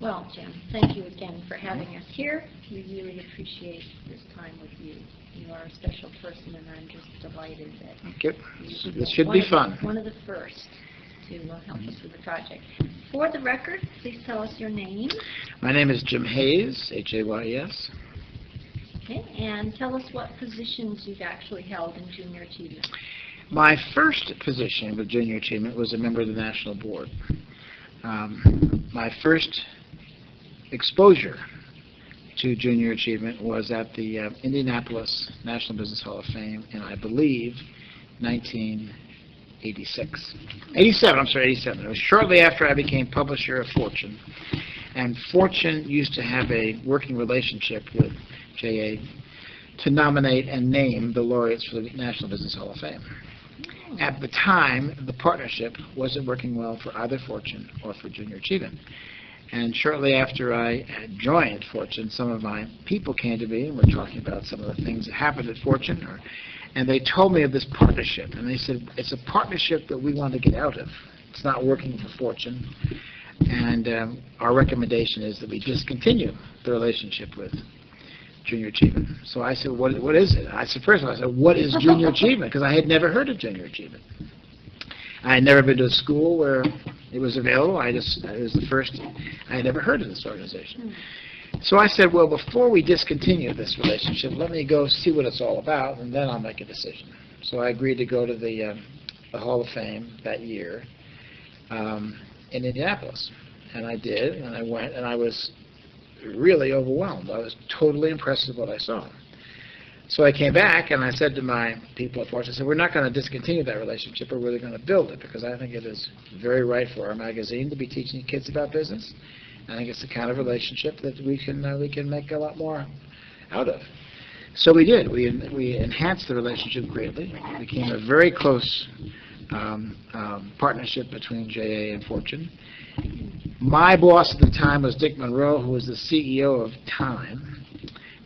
Well, Jim, thank you again for having us here. We really appreciate this time with you. You are a special person, and I'm just delighted that Thank you. This should be fun. One of the first to help us with the project. For the record, please tell us your name. My name is Jim Hayes, H-A-Y-E-S. Okay, and tell us what positions you've actually held in junior achievement. My first position with junior achievement was a member of the National Board. My first exposure to junior achievement was at the Indianapolis National Business Hall of Fame in, I believe, 1986. 87, I'm sorry, 87. It was shortly after I became publisher of Fortune. And Fortune used to have a working relationship with JA to nominate and name the laureates for the National Business Hall of Fame. At the time, the partnership wasn't working well for either Fortune or for junior achievement. And shortly after I had joined Fortune, some of my people came to me and were talking about some of the things that happened at Fortune. And they told me of this partnership. And they said, it's a partnership that we want to get out of. It's not working for Fortune. And our recommendation is that we discontinue the relationship with junior achievement. So I said, what is it? I said, first of all, I said, what is junior achievement? Because I had never heard of junior achievement. I had never been to a school where it was available. It was the first. I had never heard of this organization. So I said, well, before we discontinue this relationship, let me go see what it's all about, and then I'll make a decision. So I agreed to go to the Hall of Fame that year in Indianapolis. And I did, and I went, and I was really overwhelmed. I was totally impressed with what I saw. So I came back and I said to my people at Fortune, I said, we're not going to discontinue that relationship, we're really going to build it, because I think it is very right for our magazine to be teaching kids about business. I think it's the kind of relationship that we can make a lot more out of. So we did. We enhanced the relationship greatly. It became a very close partnership between JA and Fortune. My boss at the time was Dick Monroe, who was the CEO of Time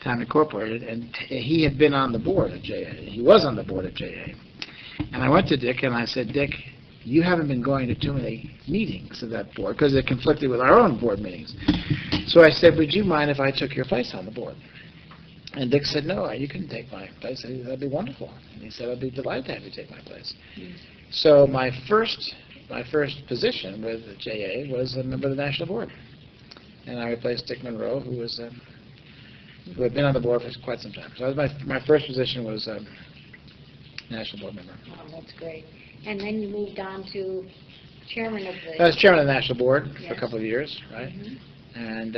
Incorporated, and he had been on the board at JA. He was on the board at JA. And I went to Dick and I said, Dick, you haven't been going to too many meetings of that board because it conflicted with our own board meetings. So I said, would you mind if I took your place on the board? And Dick said, no, you can take my place. I said, that'd be wonderful. And he said, I'd be delighted to have you take my place. So my first position with JA was a member of the National Board. And I replaced Dick Monroe, who had been on the board for quite some time. So that was my first position was National Board member. Oh, that's great. And then you moved on to chairman of the... I was chairman of the National Board for a couple of years, right? And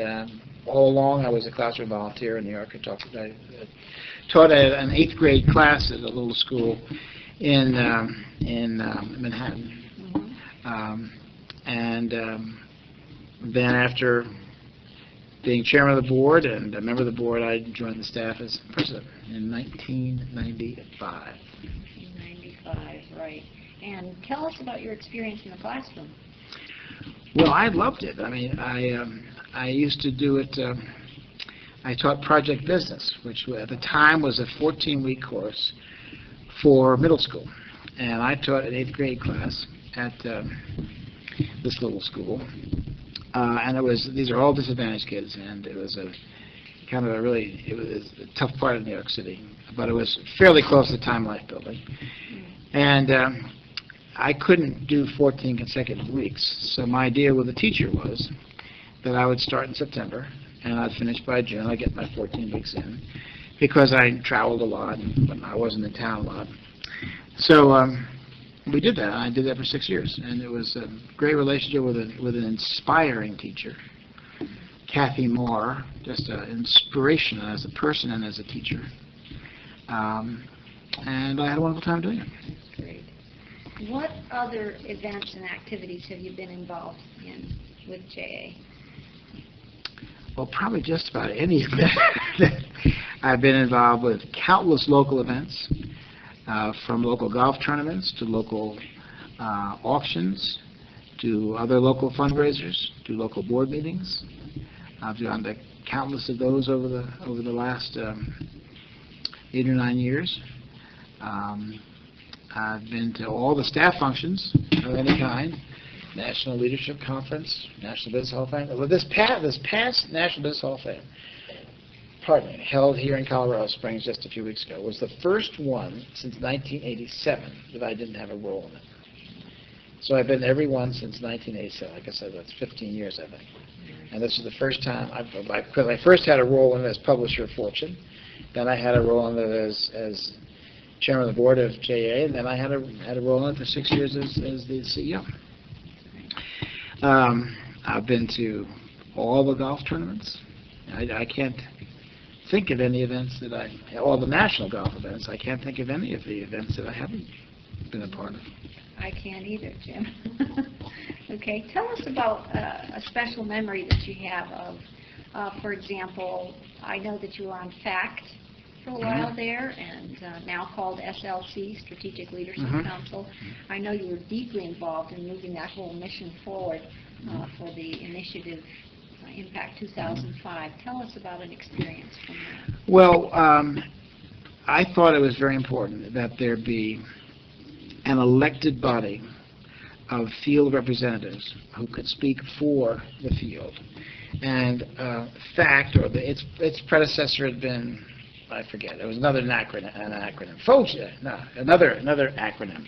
all along I was a classroom volunteer in New York. I taught an 8th grade class at a little school in Manhattan. Then after being chairman of the board and a member of the board, I joined the staff as president in 1995. 1995, right. And tell us about your experience in the classroom. Well, I loved it. I mean, I used to do it. I taught project business, which at the time was a 14-week course for middle school, and I taught an 8th grade class at this little school. And these are all disadvantaged kids, and it was a tough part of New York City, but it was fairly close to Time Life Building. And I couldn't do 14 consecutive weeks, so my idea with the teacher was that I would start in September, and I'd finish by June. I'd get my 14 weeks in, because I traveled a lot, but I wasn't in town a lot. So we did that. I did that for 6 years, and it was a great relationship with an inspiring teacher, Kathy Moore, just an inspiration as a person and as a teacher. And I had a wonderful time doing it. Great. What other events and activities have you been involved in with JA? Well, probably just about any event. I've been involved with countless local events. From local golf tournaments to local auctions to other local fundraisers to local board meetings. I've gone to countless of those over the last 8 or 9 years. I've been to all the staff functions of any kind, National Leadership Conference, National Business Hall of Fame. Well, this past National Business Hall of Fame, held here in Colorado Springs just a few weeks ago, was the first one since 1987 that I didn't have a role in it. So I've been every one since 1987. Like I said, that's 15 years, I think. And this is the first time, because I first had a role in it as publisher of Fortune, then I had a role in it as chairman of the board of JA, and then I had a role in it for 6 years as the CEO. I've been to all the golf tournaments. I can't think of any events all the national golf events. I can't think of any of the events that I haven't been a part of. I can't either, Jim. Okay, tell us about a special memory that you have of, for example, I know that you were on FACT for a while there, and now called SLC, Strategic Leadership Council. I know you were deeply involved in moving that whole mission forward for the initiative Impact 2005. Tell us about an experience from that. Well, I thought it was very important that there be an elected body of field representatives who could speak for the field. And FACT, or its predecessor had been, I forget, it was another acronym. Another acronym.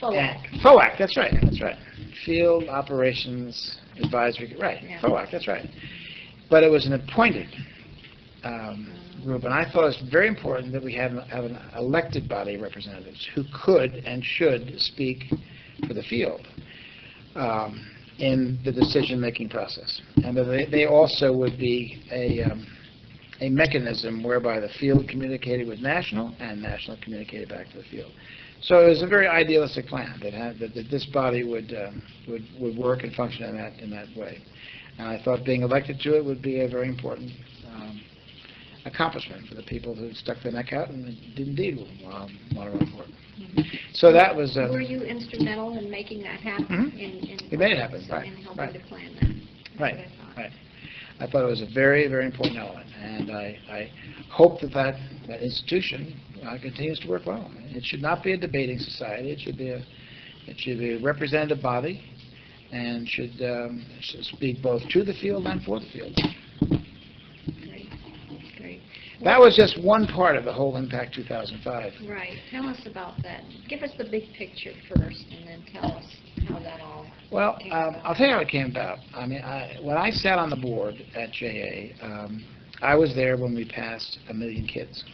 FOAC, that's right. Field Operations Advisory, right, yeah. FOAC, that's right. But it was an appointed group, and I thought it was very important that we have an elected body of representatives who could and should speak for the field in the decision-making process, and that they also would be a mechanism whereby the field communicated with national and national communicated back to the field. So it was a very idealistic plan that this body would work and function in that way. And I thought being elected to it would be a very important accomplishment for the people who stuck their neck out and did indeed want to run for it. So that was... Were you instrumental in making that happen? We made it happen, right. In helping to plan that. Right. I thought it was a very, very important element, and I hope that institution continues to work well. It should not be a debating society. It should be a representative body, and should speak both to the field and for the field. Great. That was just one part of the whole Impact 2005. Right. Tell us about that. Give us the big picture first, and then tell us how that all... Well, I'll tell you how it came about. I mean, when I sat on the board at JA, I was there when we passed 1 million kids.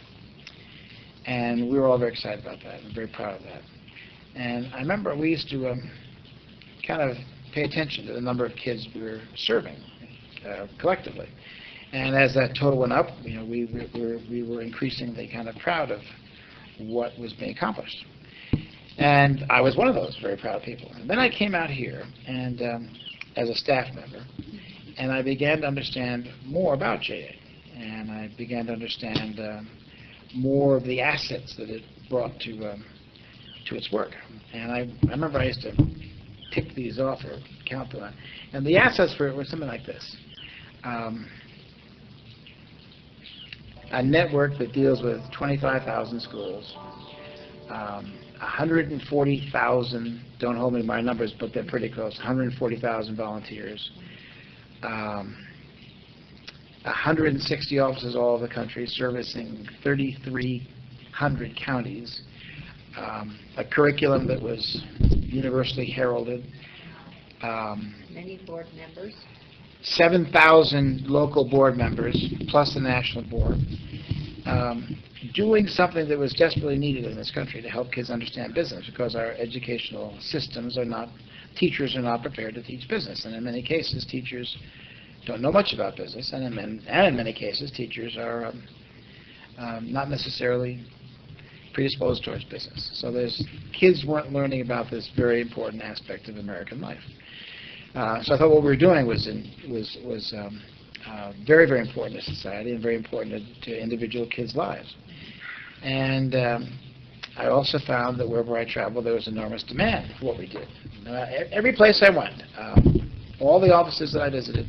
And we were all very excited about that and very proud of that. And I remember we used to kind of pay attention to the number of kids we were serving collectively. And as that total went up, we were increasingly kind of proud of what was being accomplished. And I was one of those very proud people. And then I came out here and as a staff member, and I began to understand more about JA. And I began to understand more of the assets that it brought to its work. And I remember I used to tick these off or count them. And the assets were something like this. A network that deals with 25,000 schools, 140,000, don't hold me to my numbers, but they're pretty close, 140,000 volunteers, 160 offices all over the country servicing 3,300 counties, a curriculum that was universally heralded, many board members, 7,000 local board members, plus the national board, doing something that was desperately needed in this country to help kids understand business, because our educational systems teachers are not prepared to teach business, and in many cases teachers don't know much about business, and in many cases teachers are not necessarily predisposed towards business. So kids weren't learning about this very important aspect of American life. So I thought what we were doing was very, very important to society and very important to individual kids' lives. And I also found that wherever I traveled, there was enormous demand for what we did. Every place I went, all the offices that I visited,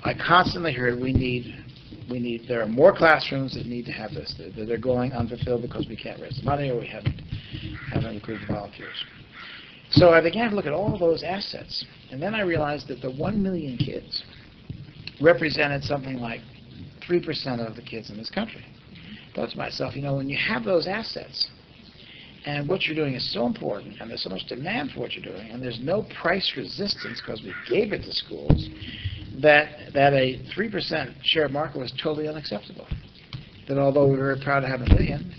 I constantly heard there are more classrooms that need to have this, that are going unfulfilled because we can't raise the money or we haven't recruited volunteers. So I began to look at all those assets, and then I realized that the 1 million kids represented something like 3% of the kids in this country. I thought to myself, when you have those assets, and what you're doing is so important, and there's so much demand for what you're doing, and there's no price resistance because we gave it to schools, that a 3% share of market was totally unacceptable. That although we were very proud to have 1 million,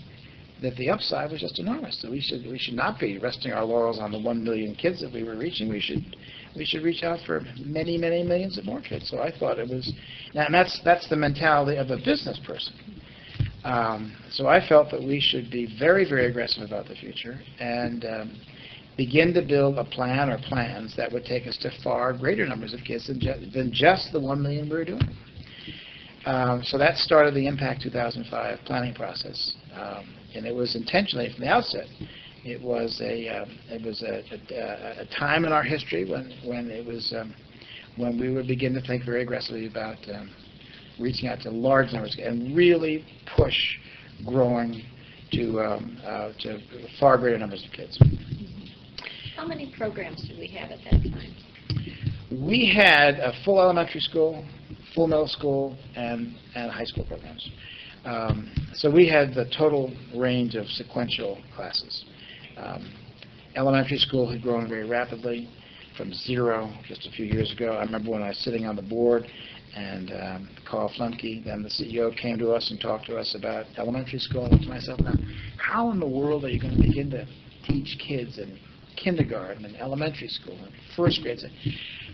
that the upside was just enormous. So we should not be resting our laurels on the 1 million kids that we were reaching. We should reach out for many, many millions of more kids. So I thought it was, and that's the mentality of a business person. So I felt that we should be very, very aggressive about the future and begin to build a plan or plans that would take us to far greater numbers of kids than just the 1 million we were doing. So that started the Impact 2005 planning process, and it was intentionally from the outset. It was a time in our history when we would begin to think very aggressively about reaching out to large numbers and really push growing to far greater numbers of kids. How many programs did we have at that time? We had a full elementary school, full middle school, and high school programs. So we had the total range of sequential classes. Elementary school had grown very rapidly from 0 just a few years ago. I remember when I was sitting on the board and Carl Flumke, then the CEO, came to us and talked to us about elementary school. I thought to myself, now, how in the world are you going to begin to teach kids in kindergarten and elementary school and first grades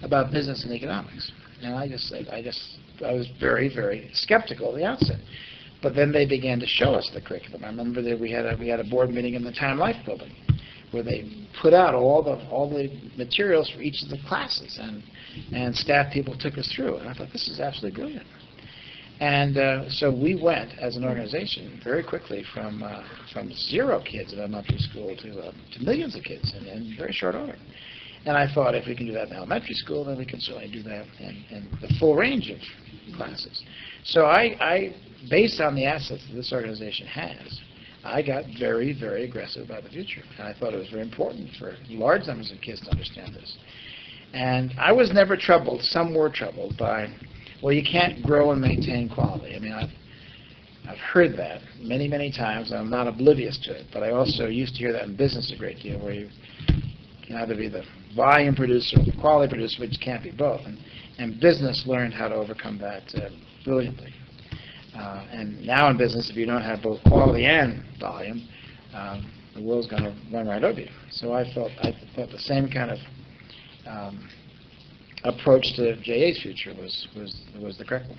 about business and economics? And I was very, very skeptical at the outset. But then they began to show us the curriculum. I remember that we had a board meeting in the Time Life building where they put out all the materials for each of the classes, and staff people took us through. And I thought, this is absolutely brilliant. And so we went as an organization very quickly from 0 kids in elementary school to millions of kids in very short order. And I thought, if we can do that in elementary school, then we can certainly do that in the full range of classes. So I, based on the assets that this organization has, I got very, very aggressive about the future. And I thought it was very important for large numbers of kids to understand this. And I was never troubled, some were troubled by, well, you can't grow and maintain quality. I mean, I've heard that many, many times, and I'm not oblivious to it. But I also used to hear that in business a great deal, where you can either be the volume producer or the quality producer, but you can't be both. And business learned how to overcome that brilliantly. And now in business, if you don't have both quality and volume, the world's going to run right over you. So I thought the same kind of approach to JA's future was the correct one.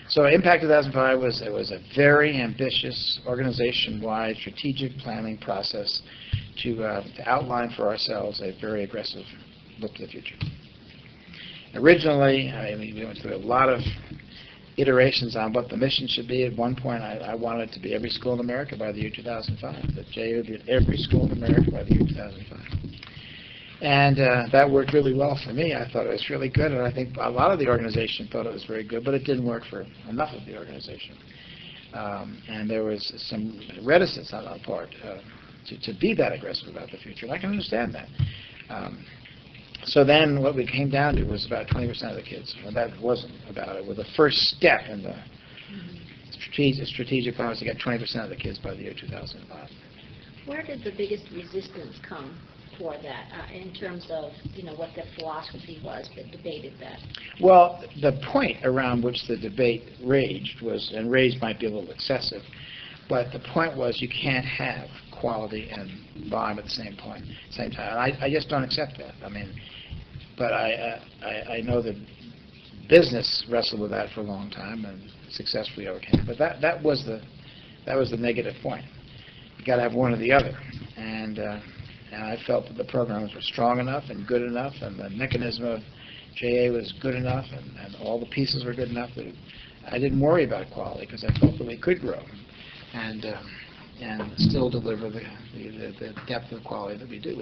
So Impact 2005 was a very ambitious organization-wide strategic planning process to outline for ourselves a very aggressive look to the future. Originally, we went through a lot of iterations on what the mission should be. At one point, I wanted it to be every school in America by the year 2005, that JA would be at every school in America by the year 2005. And that worked really well for me. I thought it was really good, and I think a lot of the organization thought it was very good, but it didn't work for enough of the organization. And there was some reticence on our part to be that aggressive about the future, and I can understand that. So then what we came down to was about 20% of the kids. Well, that wasn't about it. Well, the first step in the strategic plan was to get 20% of the kids by the year 2005. Where did the biggest resistance come for that in terms of, what the philosophy was that debated that? Well, the point around which the debate raged was, and raged might be a little excessive, but the point was you can't have quality and volume at the same time. I just don't accept that. But I know that business wrestled with that for a long time and successfully overcame it. But that was the negative point. You got to have one or the other. And I felt that the programs were strong enough and good enough, and the mechanism of JA was good enough, and all the pieces were good enough that I didn't worry about quality because I felt that we could grow and still deliver the depth of quality that we do.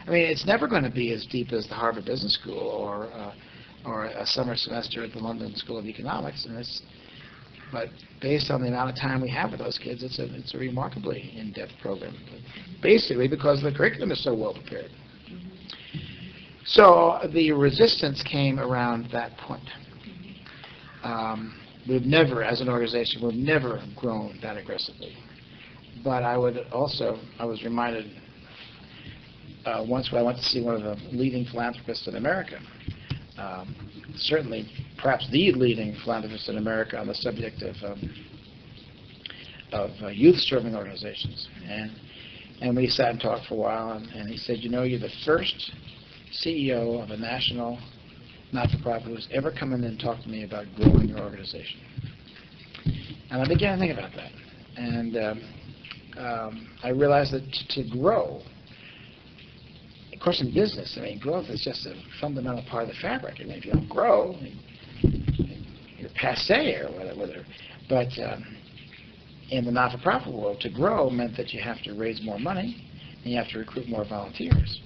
It's never going to be as deep as the Harvard Business School or a summer semester at the London School of Economics, and But based on the amount of time we have with those kids, it's a remarkably in-depth program. Basically because the curriculum is so well prepared. So the resistance came around that point. We've never, as an organization, we've never grown that aggressively. But I was reminded once when I went to see one of the leading philanthropists in America, certainly perhaps the leading philanthropist in America on the subject of youth-serving organizations. And we sat and talked for a while, and he said, you know, you're the first CEO of a national not-for-profit who's ever come in and talked to me about growing your organization. And I began to think about that. And I realized that to grow, of course in business, I mean, growth is just a fundamental part of the fabric. I mean, if you don't grow, you're passé or whatever. But in the not-for-profit world, to grow meant that you have to raise more money and you have to recruit more volunteers.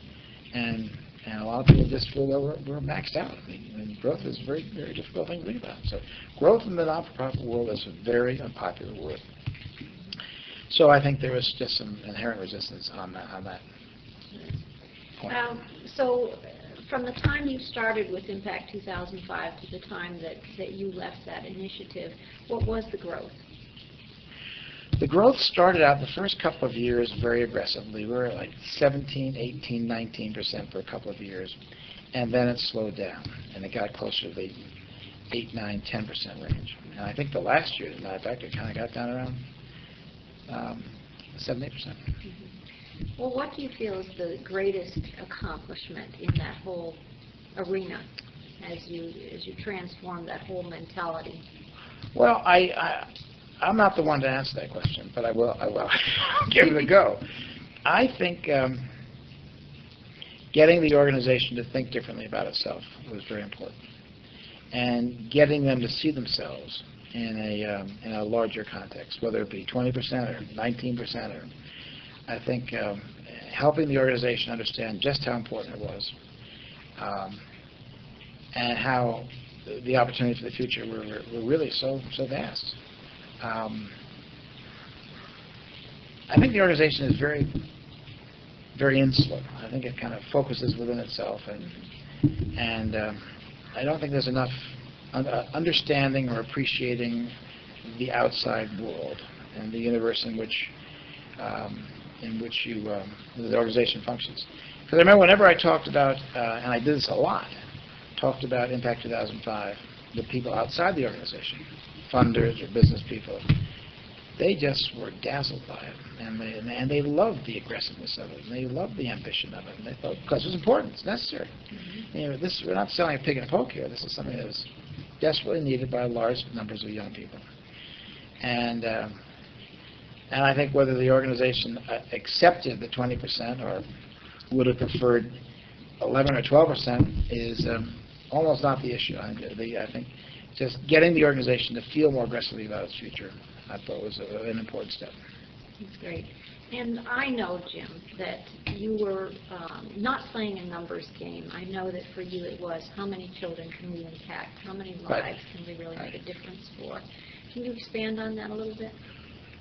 And a lot of people just feel that we're maxed out. I mean, growth is a very, very difficult thing to think about. So growth in the not-for-profit world is a very unpopular word. So I think there was just some inherent resistance on that point. So from the time you started with Impact 2005 to the time that you left that initiative, what was the growth? The growth started out the first couple of years very aggressively. We were at like 17, 18, 19% for a couple of years. And then it slowed down. And it got closer to the 8, 9, 10% range. And I think the last year, as a matter of fact, it kind of got down around 7, 8%. Well, what do you feel is the greatest accomplishment in that whole arena as you transform that whole mentality? Well, I'm not the one to answer that question, but I will give it a go. I think getting the organization to think differently about itself was very important, and getting them to see themselves in a larger context, whether it be 20% or 19%, or I think helping the organization understand just how important it was, and how the opportunities for the future were really so vast. I think the organization is very, very insular. I think it kind of focuses within itself, and I don't think there's enough understanding or appreciating the outside world and the universe in which the organization functions. Because I remember whenever I talked about, and I did this a lot, talked about Impact 2005, the people outside the organization, funders or business people, they just were dazzled by it, and they loved the aggressiveness of it, and they loved the ambition of it, and they thought, because it was important, it's necessary. You know, we're not selling a pig in a poke here. This is something that is desperately needed by large numbers of young people. And I think whether the organization accepted the 20% or would have preferred 11 or 12% is almost not the issue. I think just getting the organization to feel more aggressively about its future, I thought was an important step. That's great. And I know, Jim, that you were not playing a numbers game. I know that for you it was how many children can we impact, how many lives can we really make a difference for. Can you expand on that a little bit?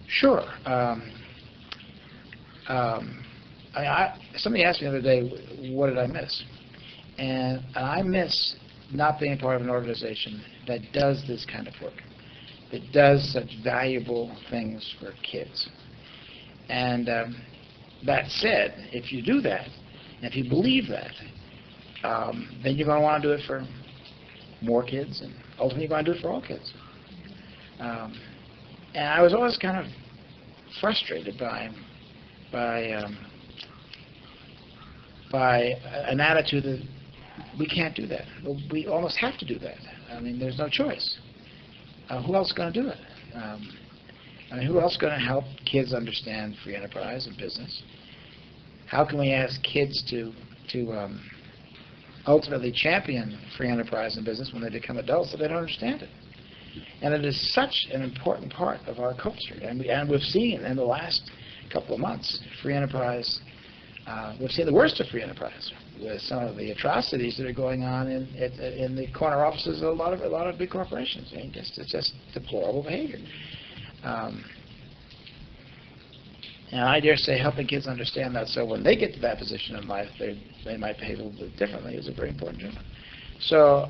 Sure. Somebody asked me the other day, what did I miss? And I miss not being part of an organization that does this kind of work, that does such valuable things for kids. And that said, if you do that, and if you believe that, then you're going to want to do it for more kids, and ultimately you're going to do it for all kids. And I was always kind of frustrated by an attitude that we can't do that. We almost have to do that. I mean, there's no choice. Who else is going to do it? I mean, who else is going to help kids understand free enterprise and business? How can we ask kids to ultimately champion free enterprise and business when they become adults if they don't understand it? And it is such an important part of our culture. And we've seen in the last couple of months free enterprise, we've seen the worst of free enterprise. with some of the atrocities that are going on in the corner offices of a lot of big corporations. I mean, it's just deplorable behavior. And I dare say helping kids understand that, so when they get to that position in life, they might behave a little bit differently, is a very important job. So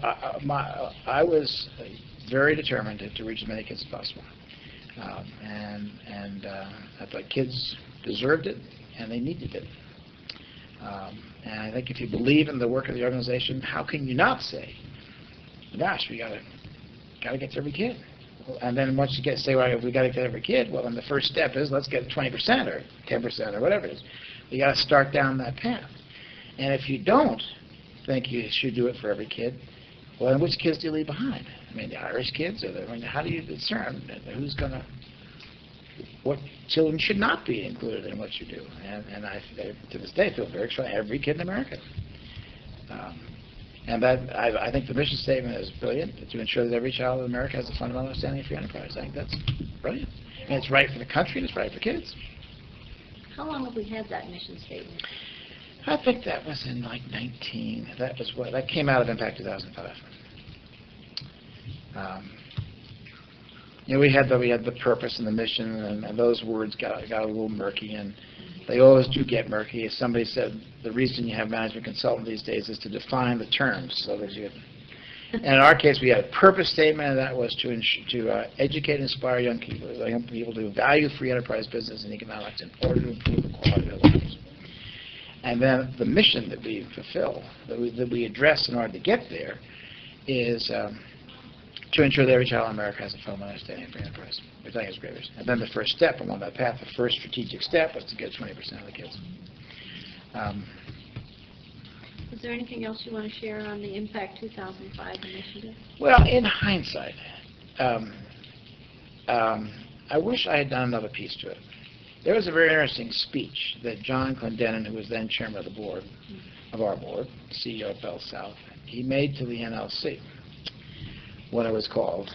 I was very determined to reach as many kids as possible. I thought kids deserved it, and they needed it. And I think if you believe in the work of the organization, how can you not say, gosh, we gotta get to every kid? And then once you say, well, we got to get every kid, well, then the first step is let's get 20% or 10% or whatever it is. We got to start down that path. And if you don't think you should do it for every kid, well, then which kids do you leave behind? I mean, the Irish kids, how do you discern who's going to, what children should not be included in what you do? And I, to this day, feel very strong. Every kid in America. And that, I think the mission statement is brilliant, to ensure that every child in America has a fundamental understanding of free enterprise. I think that's brilliant. And it's right for the country, and it's right for kids. How long have we had that mission statement? I think that was in like that came out of Impact 2005. We had the purpose and the mission, and those words got a little murky, and they always do get murky. As somebody said, the reason you have management consultant these days is to define the terms. So that and in our case, we had a purpose statement, and that was to educate and inspire young people to value free enterprise business and economics in order to improve the quality of their lives. And then the mission that we fulfill, that we address in order to get there, is to ensure that every child in America has a fundamental understanding of free enterprise, which I think is great. And then the first step along that path, the first strategic step, was to get 20% of the kids. Is there anything else you want to share on the Impact 2005 initiative? Well, in hindsight, I wish I had done another piece to it. There was a very interesting speech that John Clendenin, who was then chairman of the board, of our board, CEO of Bell South, he made to the NLC. What it was called.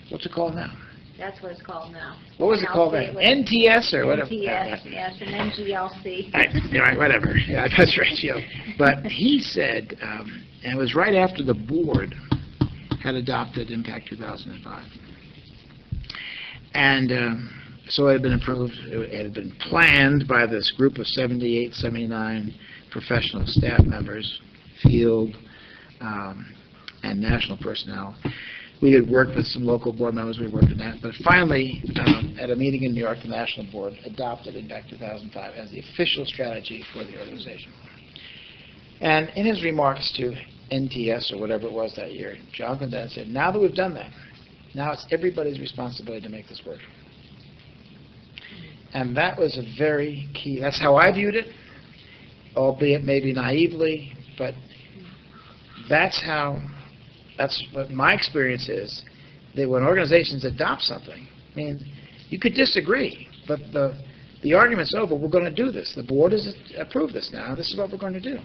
What's it called now? That's what it's called now. What was it called then? NTS or whatever? NTS, yes, and NGLC. Right, whatever. Yeah, that's right. Yeah. But he said, and it was right after the board had adopted Impact 2005. And so it had been approved. It had been planned by this group of 78, 79 professional staff members, field, and national personnel. We had worked with some local board members. We worked on that. But finally, at a meeting in New York, the National Board adopted Impact 2005 as the official strategy for the organization. And in his remarks to NTS, or whatever it was that year, John Clendenin said, now that we've done that, now it's everybody's responsibility to make this work. And that was a very key, that's how I viewed it, albeit maybe naively, but that's what my experience is, that when organizations adopt something, I mean, you could disagree, but the argument's over. We're going to do this. The board has approved this now. This is what we're going to do.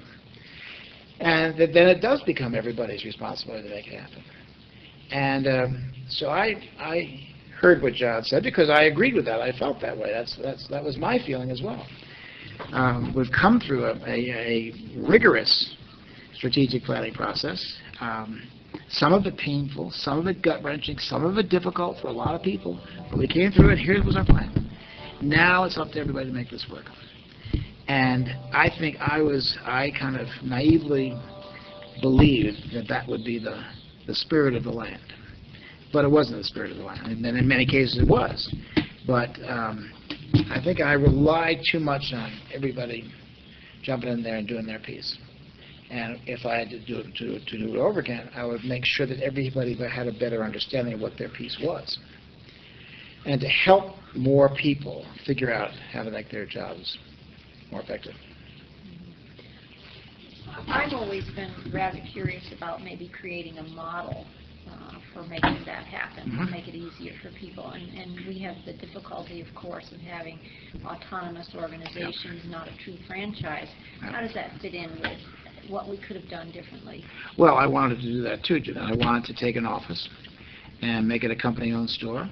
And then it does become everybody's responsibility to make it happen. And so I heard what John said because I agreed with that. I felt that way. That was my feeling as well. We've come through a rigorous strategic planning process. Some of it painful, some of it gut-wrenching, some of it difficult for a lot of people, but we came through it. Here was our plan. Now it's up to everybody to make this work. And I think I kind of naively believed that would be the spirit of the land. But it wasn't the spirit of the land, and in many cases it was. But I think I relied too much on everybody jumping in there and doing their piece. And if I had to do it over again, I would make sure that everybody had a better understanding of what their piece was. And to help more people figure out how to make their jobs more effective. I've always been rather curious about maybe creating a model for making that happen, make it easier for people. And we have the difficulty, of course, of having autonomous organizations, not a true franchise. How does that fit in with what we could have done differently? Well, I wanted to do that too, Jeanette. I wanted to take an office and make it a company-owned store,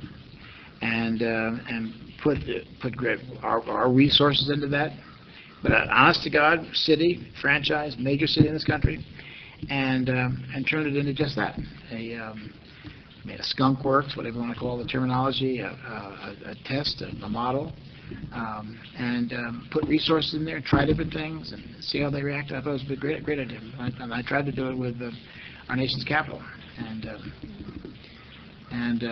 and put our resources into that, but an honest-to-God city, franchise, major city in this country, and turned it into just that. Made a skunk works, whatever you want to call the terminology, a test, a model, and put resources in there, try different things, and see how they react. I thought it was a great idea. And I tried to do it with our nation's capital, and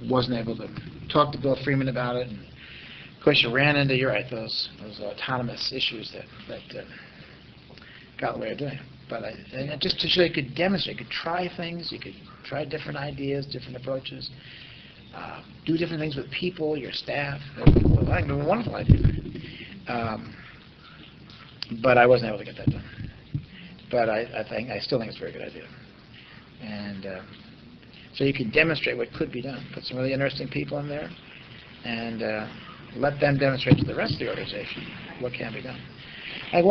wasn't able to talk to Bill Freeman about it. And of course, you ran into, you're right, those autonomous issues that got in the way of doing it. But and just to show you could demonstrate, you could try things, you could try different ideas, different approaches, do different things with people, your staff. I think it was a wonderful idea. But I wasn't able to get that done. But I still think it's a very good idea. And so you could demonstrate what could be done. Put some really interesting people in there, and let them demonstrate to the rest of the organization what can be done. I think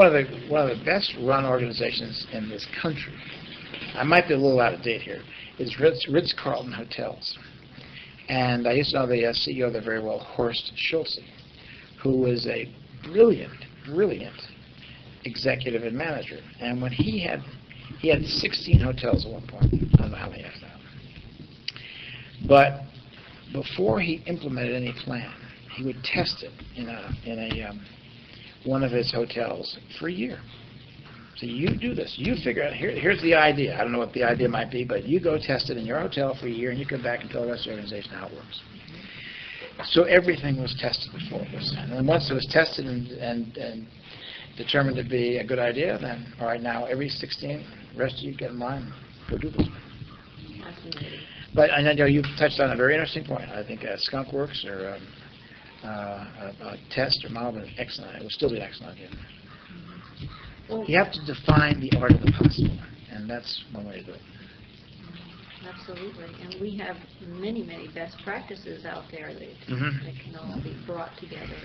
one of the best run organizations in this country, I might be a little out of date here, is Ritz-Carlton Hotels. And I used to know the CEO there very well, Horst Schulze, who was a brilliant executive and manager. And when he had 16 hotels at one point. I don't know how many he has now. But before he implemented any plan, he would test it in one of his hotels for a year. So you do this. You figure out, here's the idea. I don't know what the idea might be, but you go test it in your hotel for a year, and you come back and tell the rest of the organization how it works. So everything was tested before it was done. And once it was tested and determined to be a good idea, then, all right, now every 16, the rest of you get in line, go do this. But I know you touched on a very interesting point. I think Skunk Works or a test or model is excellent. It would still be an excellent idea. You have to define the art of the possible, and that's one way to do it. Absolutely, and we have many best practices out there that can all be brought together.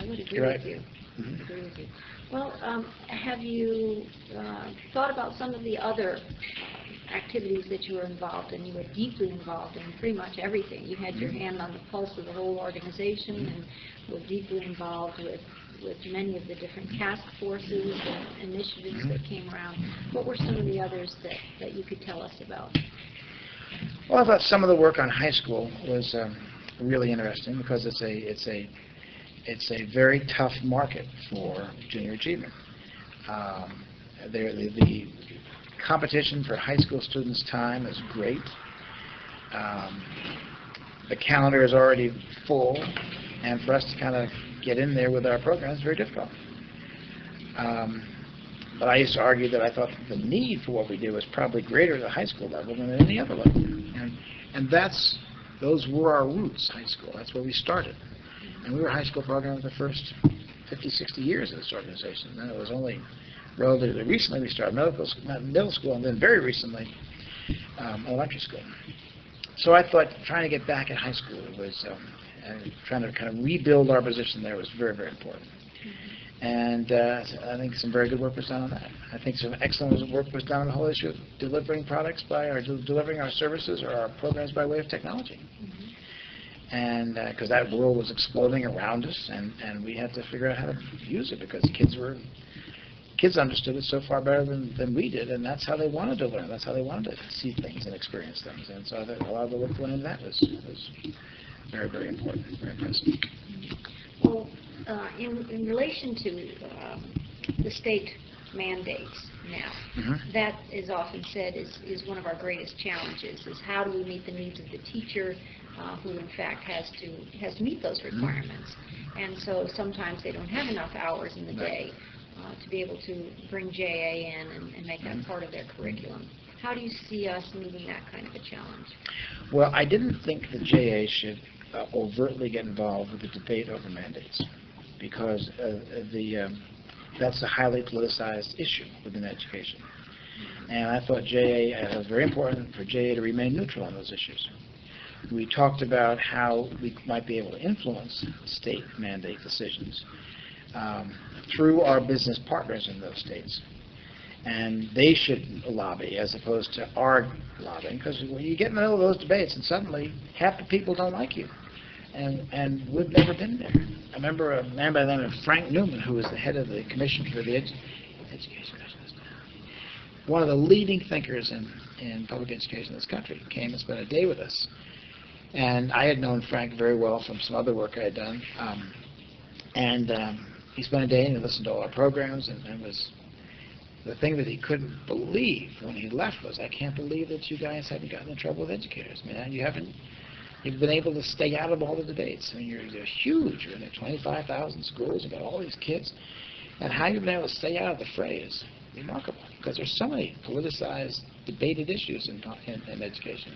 I would agree with you. Agree with you. Well, have you thought about some of the other activities that you were involved in? You were deeply involved in pretty much everything. You had your hand on the pulse of the whole organization and were deeply involved with many of the different task forces and initiatives that came around. What were some of the others that you could tell us about? Well, I thought some of the work on high school was really interesting because it's a very tough market for junior achievement. The competition for high school students' time is great. The calendar is already full, and for us to kind of get in there with our program is very difficult. But I used to argue that I thought that the need for what we do was probably greater at the high school level than at any other level. And those were our roots, high school. That's where we started. And we were a high school program for the first 50, 60 years of this organization. And it was only relatively recently we started middle school, and then very recently elementary school. So I thought trying to get back at high school was trying to kind of rebuild our position there was very, very important. And I think some very good work was done on that. I think some excellent work was done on the whole issue of delivering products delivering our services or our programs by way of technology. And because that world was exploding around us, and we had to figure out how to use it because kids understood it so far better than we did, and that's how they wanted to learn. That's how they wanted to see things and experience things. And so I think a lot of the work that went into that was very, very important, very impressive. Well, in relation to the state mandates now, that is often said is one of our greatest challenges, is how do we meet the needs of the teacher who in fact has to meet those requirements. And so sometimes they don't have enough hours in the day to be able to bring JA in and make that part of their curriculum. How do you see us meeting that kind of a challenge? Well, I didn't think the JA should overtly get involved with the debate over mandates because that's a highly politicized issue within education. And I thought it was very important for JA to remain neutral on those issues. We talked about how we might be able to influence state mandate decisions through our business partners in those states. And they should lobby as opposed to our lobbying, because when you get in the middle of those debates and suddenly half the people don't like you, and we've never been there. I remember a man by the name of Frank Newman, who was the head of the Commission for the Education, one of the leading thinkers in public education in this country, came and spent a day with us. And I had known Frank very well from some other work I had done. He spent a day and he listened to all our programs, and was the thing that he couldn't believe when he left was, I can't believe that you guys haven't gotten in trouble with educators. I mean, you've been able to stay out of all the debates. I mean, you're huge. You're in 25,000 schools. You've got all these kids. And how you've been able to stay out of the fray is remarkable, because there's so many politicized, debated issues in education.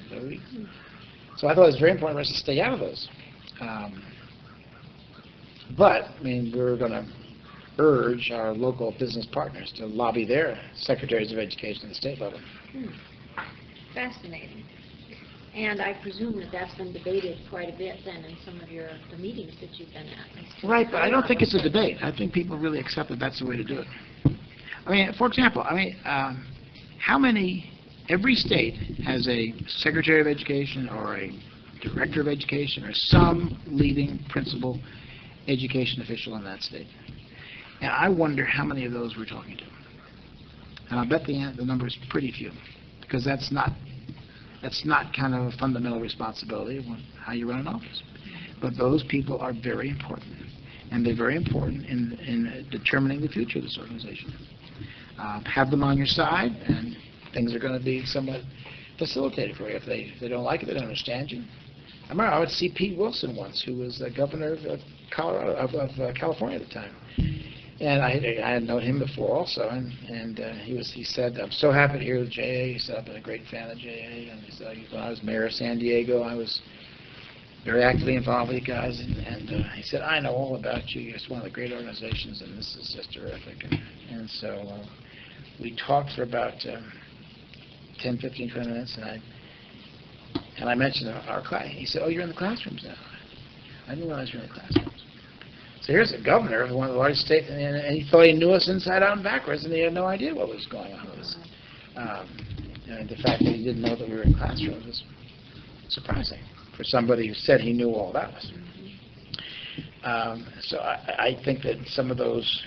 So I thought it was very important for us to stay out of those. But, I mean, we were going to urge our local business partners to lobby their secretaries of education at the state level. Fascinating. And I presume that that's been debated quite a bit then in some of the meetings that you've been at. Right, but I don't think it's a debate. I think people really accept that that's the way to do it. I mean, for example, every state has a secretary of education or a director of education or some leading principal education official in that state. And I wonder how many of those we're talking to. And I bet the number is pretty few, because that's not kind of a fundamental responsibility of how you run an office. But those people are very important, and they're very important in determining the future of this organization. Have them on your side, and things are going to be somewhat facilitated for you. If they don't like it, they don't understand you. I remember I would see Pete Wilson once, who was the governor of California at the time. And I had known him before also, and he said, I'm so happy to hear the JA. He said, I've been a great fan of JA. And he said, when I was mayor of San Diego, I was very actively involved with you guys. And he said, I know all about you. You're just one of the great organizations, and this is just terrific. And so we talked for about 10, 15, 20 minutes, and I mentioned our class. He said, oh, you're in the classrooms now. I didn't realize you were in the classrooms. So here's a governor of one of the largest states, and he thought he knew us inside out and backwards, and he had no idea what was going on with us. And the fact that he didn't know that we were in classrooms was surprising for somebody who said he knew all about us. So I think that some of those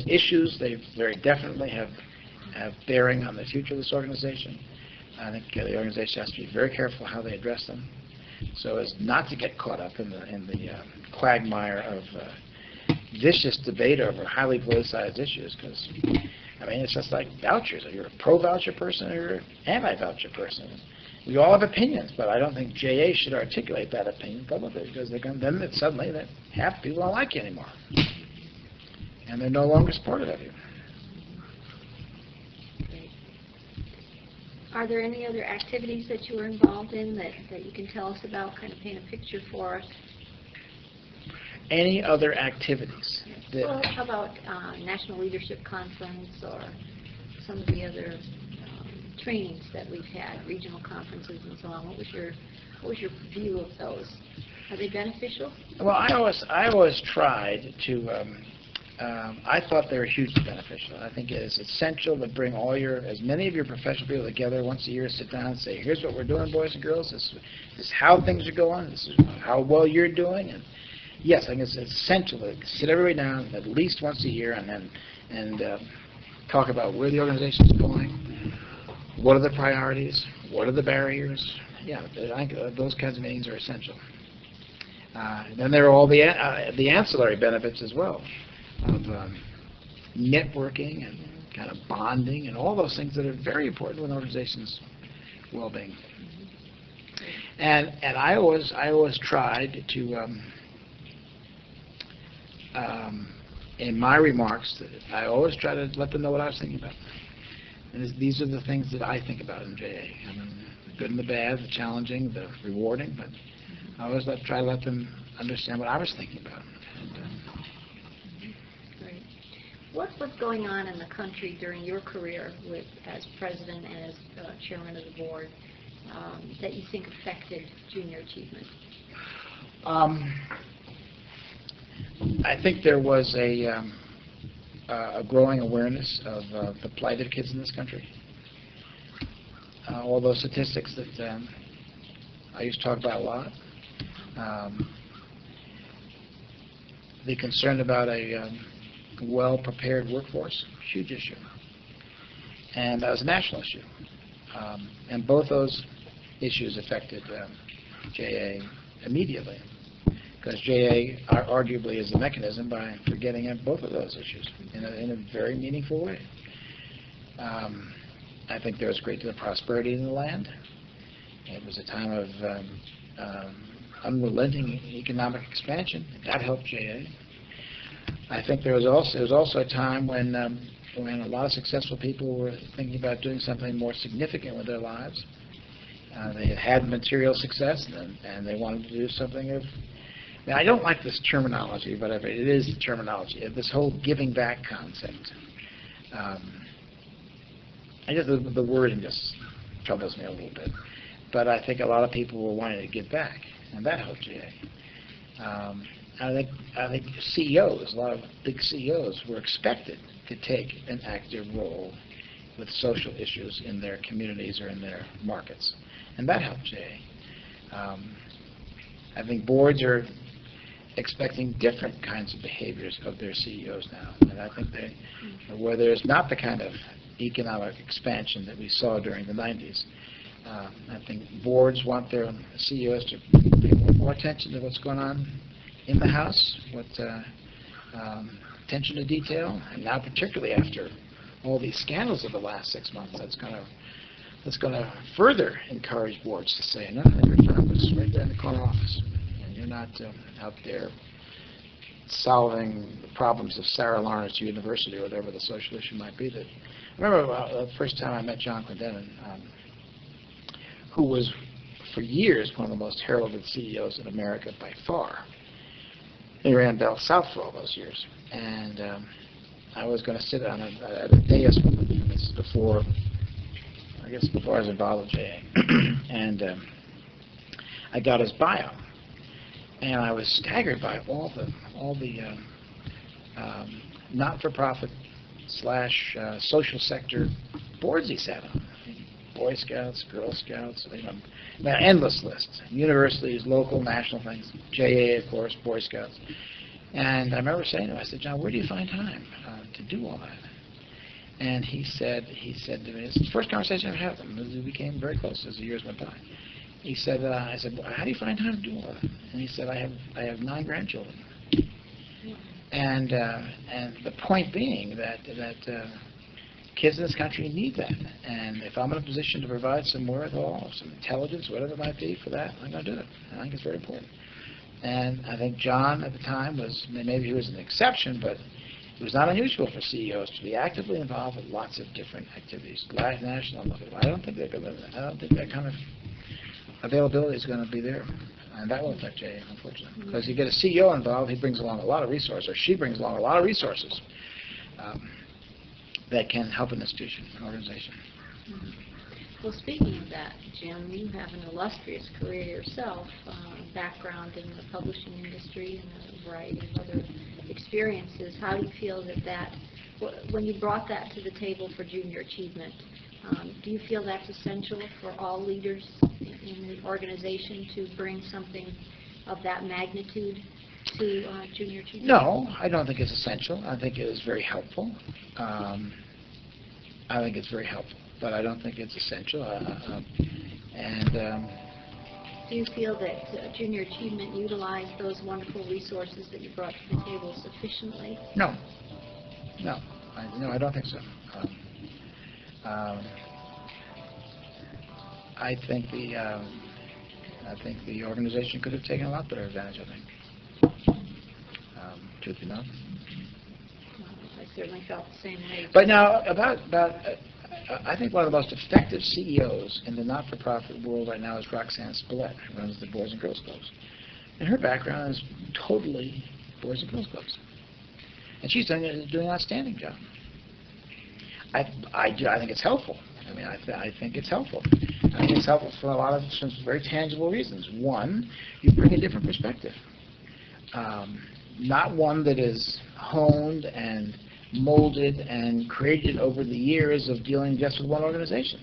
issues, they very definitely have bearing on the future of this organization. I think the organization has to be very careful how they address them, so as not to get caught up in the quagmire of vicious debate over highly politicized issues. Because I mean, it's just like vouchers. You're a pro-voucher person or you're an anti-voucher person. We all have opinions, but I don't think JA should articulate that opinion publicly, because then suddenly that half people don't like you anymore, and they're no longer supportive of you. Are there any other activities that you were involved in that you can tell us about, kind of paint a picture for us? Any other activities? Well, how about National Leadership Conference or some of the other trainings that we've had, regional conferences and so on? What was your view of those? Are they beneficial? Well, I always tried to. I thought they were hugely beneficial. I think it is essential to bring as many of your professional people together once a year, sit down and say, here's what we're doing, boys and girls. This is how things are going. This is how well you're doing. And yes, I think it's essential to sit everybody down at least once a year and talk about where the organization is going, what are the priorities, what are the barriers. Yeah, I think those kinds of meetings are essential. Then there are all the ancillary benefits as well, of networking and kind of bonding and all those things that are very important to an organization's well-being. And I always tried to, in my remarks, I always try to let them know what I was thinking about. And these are the things that I think about in JA. I mean, the good and the bad, the challenging, the rewarding, but I always try to let them understand what I was thinking about. Great. What was going on in the country during your career as president and as chairman of the board that you think affected junior achievement? I think there was a growing awareness of the plight of kids in this country. All those statistics that I used to talk about a lot. The concern about a well-prepared workforce, huge issue. And that was a national issue. And both those issues affected JA immediately, because JA arguably is the mechanism for getting at both of those issues in a very meaningful way. I think there was great deal of prosperity in the land. It was a time of unrelenting economic expansion. That helped JA. I think there was also a time when a lot of successful people were thinking about doing something more significant with their lives. They had had material success, and they wanted to do something of. Now, I don't like this terminology, but it is the terminology of this whole giving back concept. I guess the wording just troubles me a little bit. But I think a lot of people were wanting to give back, and that helped GA. I think CEOs, a lot of big CEOs, were expected to take an active role with social issues in their communities or in their markets, and that helped GA. I think boards are expecting different kinds of behaviors of their CEOs now, and I think where there's not the kind of economic expansion that we saw during the 90s, I think boards want their CEOs to pay more attention to what's going on in the house, attention to detail, and now particularly after all these scandals of the last 6 months, that's going to further encourage boards to say, no, your job is right there in the corner office, and you're not out there solving the problems of Sarah Lawrence University or whatever the social issue might be. That I remember the first time I met John Clendenin, who was for years one of the most heralded CEOs in America by far. He ran Bell South for all those years, and I was going to sit at a dais with him. This is before I was involved with JA, and I got his bio, and I was staggered by all the not-for-profit / social sector boards he sat on. Boy Scouts, Girl Scouts, now endless list. Universities, local, national things. JA, of course, Boy Scouts. And I remember saying to him, I said, John, where do you find time to do all that? And he said to me, it's the first conversation I've had with him. We became very close as the years went by. He said, I said, how do you find time to do all that? And he said, I have 9 grandchildren. And the point being that kids in this country need that. And if I'm in a position to provide some wherewithal, some intelligence, whatever it might be for that, I'm going to do it. I think it's very important. And I think John at the time maybe he was an exception, but it was not unusual for CEOs to be actively involved with lots of different activities, national and local. I don't think that kind of availability is going to be there. And that will affect JA, unfortunately. Because you get a CEO involved, he brings along a lot of resources, or she brings along a lot of resources that can help an institution, an organization. Mm-hmm. Well, speaking of that, Jim, you have an illustrious career yourself, background in the publishing industry and a variety of other experiences. How do you feel that when you brought that to the table for junior achievement, do you feel that's essential for all leaders in the organization to bring something of that magnitude to junior achievement? No, I don't think it's essential. I think it is very helpful. I think it's very helpful, but I don't think it's essential. Do you feel that junior achievement utilized those wonderful resources that you brought to the table sufficiently? No, I don't think so. I think the organization could have taken a lot better advantage of it. Truth be known. I certainly felt the same way. But now, I think one of the most effective CEOs in the not-for-profit world right now is Roxanne Spillett, who runs the Boys and Girls Clubs. And her background is totally Boys and Girls Clubs. And she's doing an outstanding job. I think it's helpful. I think it's helpful. I think it's helpful for a lot of some very tangible reasons. One, you bring a different perspective. Not one that is honed and molded and created over the years of dealing just with one organization.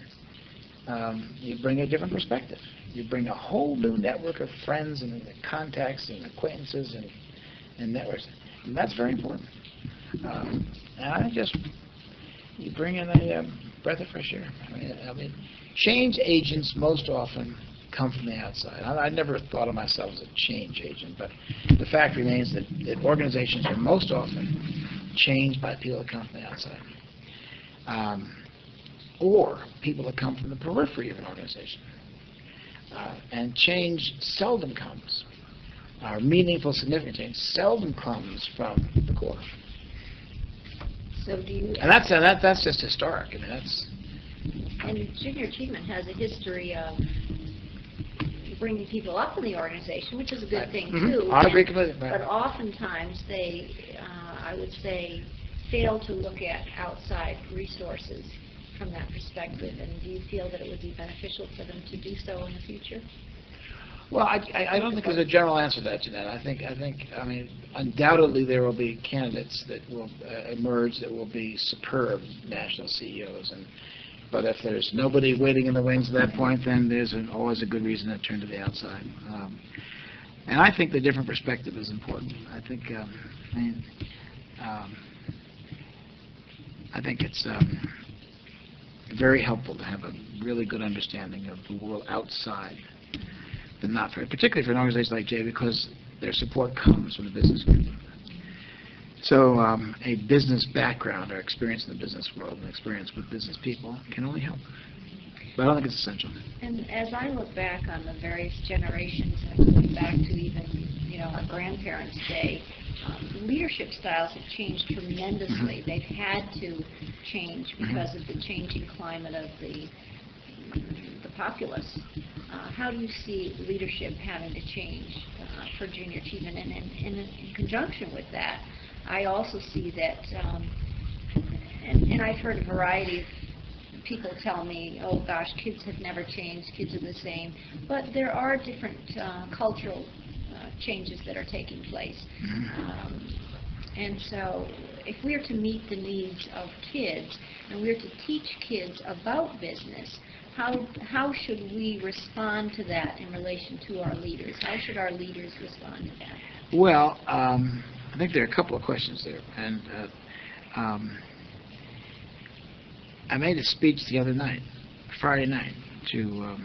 you bring a different perspective. You bring a whole new network of friends and contacts and acquaintances and networks. And that's very important. You bring in a breath of fresh air. I mean, change agents most often come from the outside. I never thought of myself as a change agent, but the fact remains that organizations are most often changed by people that come from the outside. Or people that come from the periphery of an organization. And change seldom comes, meaningful, significant change seldom comes from the core. So do you? And that's just historic. I mean, that's. And junior achievement has a history of bringing people up in the organization, which is a good thing too. I agree completely. But oftentimes they, I would say, fail to look at outside resources from that perspective. And do you feel that it would be beneficial for them to do so in the future? Well, I don't think there's a general answer to that, Jeanette. I mean, undoubtedly there will be candidates that will emerge that will be superb national CEOs. But if there's nobody waiting in the wings at that point, then there's always a good reason to turn to the outside. And I think the different perspective is important. I think it's very helpful to have a really good understanding of the world outside, but not for, particularly for an organization like Jay, because their support comes from the business community. So a business background or experience in the business world and experience with business people can only help. But I don't think it's essential. And as I look back on the various generations, and look back to even our grandparents' day, leadership styles have changed tremendously. They've had to change because of the changing climate of the populace. How do you see leadership having to change for junior achievement? And in conjunction with that, I also see that, and I've heard a variety of people tell me, oh gosh, kids have never changed, kids are the same. But there are different cultural changes that are taking place. And so if we're to meet the needs of kids and we're to teach kids about business, how should we respond to that in relation to our leaders? How should our leaders respond to that? Well, I think there are a couple of questions there. And I made a speech the other night, Friday night, to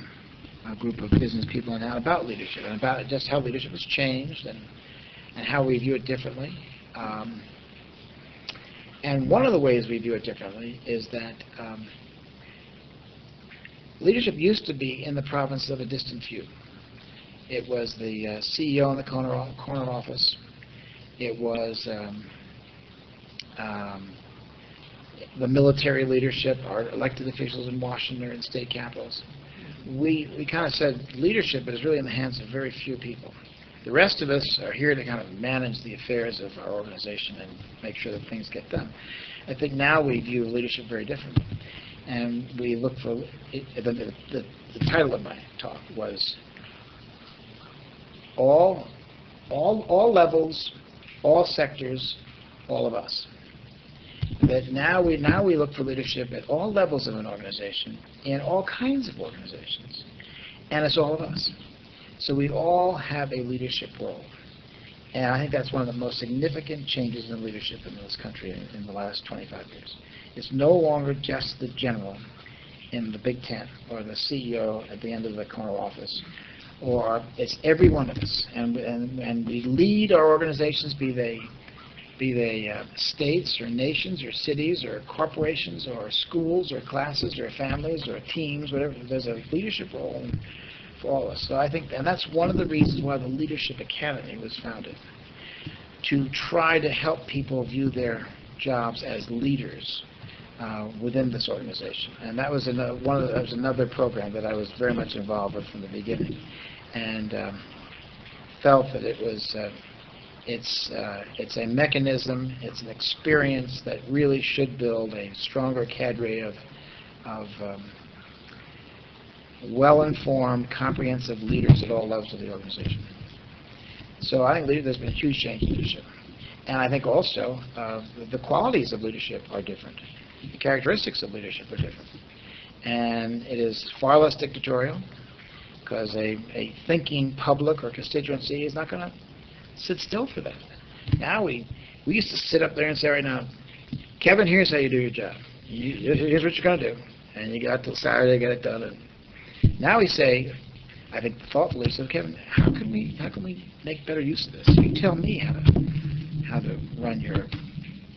a group of business people in town about leadership and about just how leadership has changed and how we view it differently. And one of the ways we view it differently is that leadership used to be in the province of a distant few. It was the CEO in the corner office. It was the military leadership, our elected officials in Washington and state capitals. We kind of said leadership is really in the hands of very few people. The rest of us are here to kind of manage the affairs of our organization and make sure that things get done. I think now we view leadership very differently. And we look for, the title of my talk was all levels, all sectors, all of us. That now we look for leadership at all levels of an organization, in all kinds of organizations, and it's all of us. So we all have a leadership role, and I think that's one of the most significant changes in leadership in this country in the last 25 years. It's no longer just the general in the big tent or the CEO at the end of the corner office, or it's every one of us, and we lead our organizations, be they states or nations or cities or corporations or schools or classes or families or teams, whatever. There's a leadership role for all of us. So I think, and that's one of the reasons why the Leadership Academy was founded, to try to help people view their jobs as leaders within this organization. And that was another program that I was very much involved with from the beginning, and felt that it was. It's a mechanism, it's an experience that really should build a stronger cadre of well-informed, comprehensive leaders at all levels of the organization. So I think there's been a huge change in leadership. And I think also the qualities of leadership are different. The characteristics of leadership are different. and it is far less dictatorial, because a thinking public or constituency is not going to sit still for that. Now we used to sit up there and say, right now, Kevin, here's how you do your job. Here's what you're going to do. And you got till Saturday to get it done. And now we say, I think thoughtfully, so Kevin, how can we make better use of this? You tell me how to run your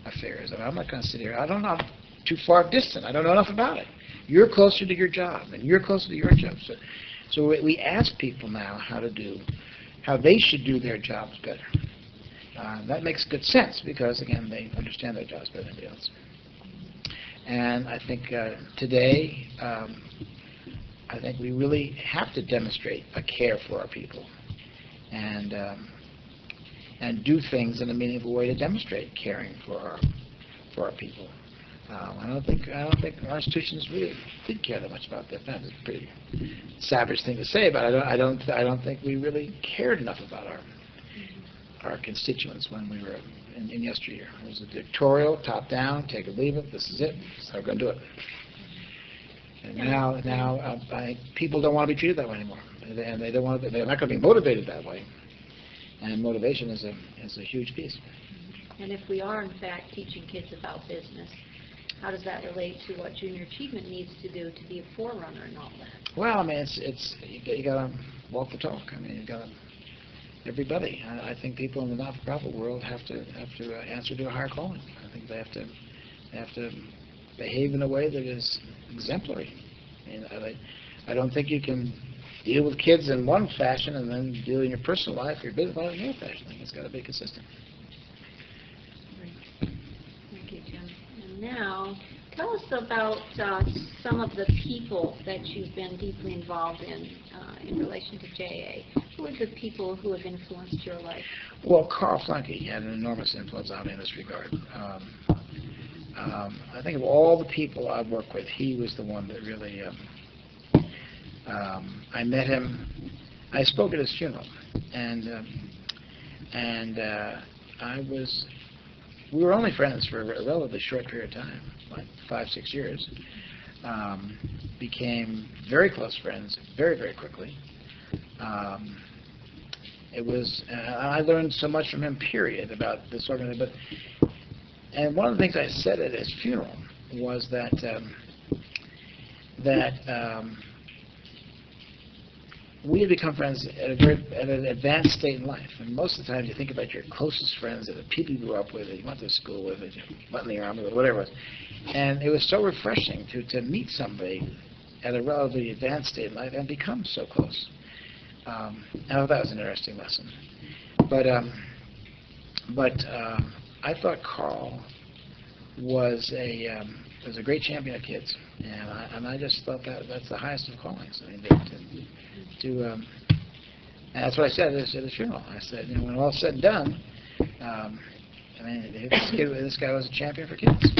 affairs. I'm not going to sit here. I don't know, I'm too far distant. I don't know enough about it. You're closer to your job, and you're closer to your job. So we ask people now how they should do their jobs better. That makes good sense because, again, they understand their jobs better than anybody else. And I think today, I think we really have to demonstrate a care for our people, and do things in a meaningful way to demonstrate caring for our people. I don't think our institutions really did care that much about that. That's a pretty savage thing to say, but I don't think we really cared enough about our constituents when we were in yesteryear. It was a dictatorial, top down, take it, leave it. This is it. So we're going to do it. And now I think people don't want to be treated that way anymore, and they don't want to. They're not going to be motivated that way. And motivation is a huge piece. And if we are in fact teaching kids about business, how does that relate to what junior achievement needs to do to be a forerunner and all that? Well, I mean, you got to walk the talk. I mean, you got to everybody. I think people in the not-for-profit world have to answer to a higher calling. I think they have to behave in a way that is exemplary. I don't think you can deal with kids in one fashion and then deal in your personal life, your business life in another fashion. I think it's got to be consistent. Great. Thank you, Jim. And now, tell us about some of the people that you've been deeply involved in relation to JA. Who are the people who have influenced your life? Well, Carl Flunky had an enormous influence on me in this regard. I think of all the people I've worked with, he was the one that really, I met him, I spoke at his funeral, we were only friends for a relatively short period of time, like 5-6 years. Became very close friends very, very quickly. I learned so much from him, period, about this organization. And one of the things I said at his funeral was that we had become friends at an advanced state in life. And most of the time, you think about your closest friends, the people you grew up with, that you went to school with, that you went in the army with, whatever it was. And it was so refreshing to meet somebody at a relatively advanced state in life and become so close. I thought that was an interesting lesson. But I thought Carl was a great champion of kids, and I just thought that's the highest of callings. I mean, and that's what I said at his funeral. I said, when all's said and done, I mean, this guy was a champion for kids,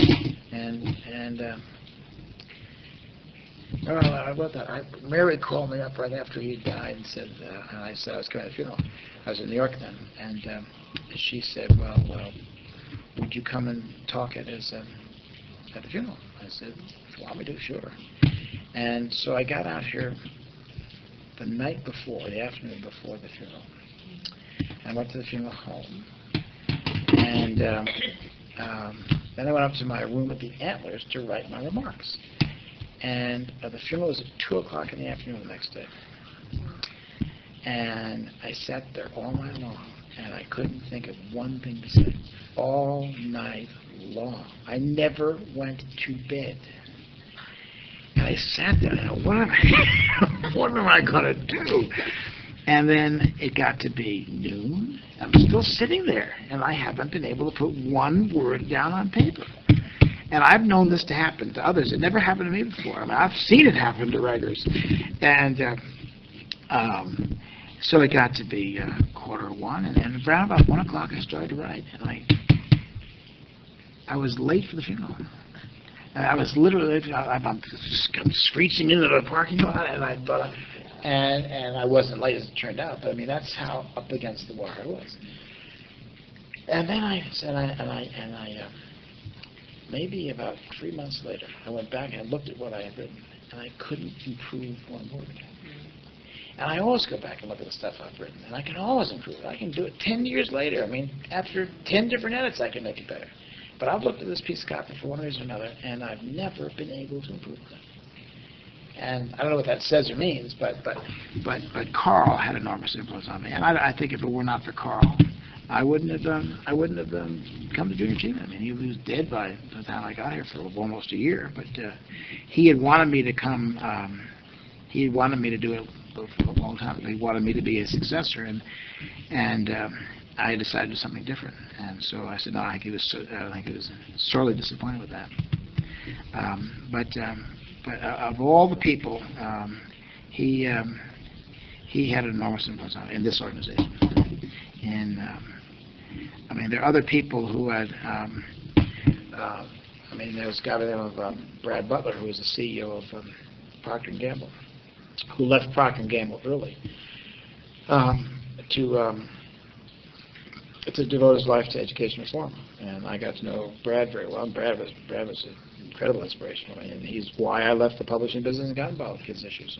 I wrote that. Mary called me up right after he died and said, and I said I was coming to the funeral. I was in New York then, and she said, well, would you come and talk at the funeral? I said, if you want me to, sure. And so I got out here the afternoon before the funeral. I went to the funeral home, and then I went up to my room at the Antlers to write my remarks. And the funeral was at 2 o'clock in the afternoon the next day. And I sat there all night long, and I couldn't think of one thing to say. All night long. I never went to bed. And I sat there, and I thought, what am I going to do? And then it got to be noon. I'm still sitting there, and I haven't been able to put one word down on paper. And I've known this to happen to others. It never happened to me before. I mean, I've seen it happen to writers. And so it got to be 1:45, and around about 1 o'clock I started to write. And I was late for the funeral. And I was literally, I'm screeching into the parking lot, and I thought, and I wasn't late as it turned out, but I mean, that's how up against the wire I was. And then maybe about 3 months later, I went back and looked at what I had written. and I couldn't improve one word. And I always go back and look at the stuff I've written, and I can always improve it. I can do it 10 years later. I mean, after 10 different edits, I can make it better. But I've looked at this piece of copy for one reason or another, and I've never been able to improve it. And I don't know what that says or means, but Carl had enormous influence on me. And I think if it were not for Carl, I wouldn't have come to Junior Achievement. I mean, he was dead by the time I got here for almost a year. But he had wanted me to come. He wanted me to do it for a long time. He wanted me to be a successor, and I decided to do something different. And so I said no. I think he was sorely disappointed with that. But of all the people, he had an enormous influence on in this organization. And I mean, there are other people who had. I mean, there was a guy by the name of Brad Butler, who was the CEO of Procter & Gamble, who left Procter & Gamble early to devote his life to education reform. And I got to know Brad very well. And Brad was an incredible inspiration for me, and he's why I left the publishing business and got involved with kids' issues.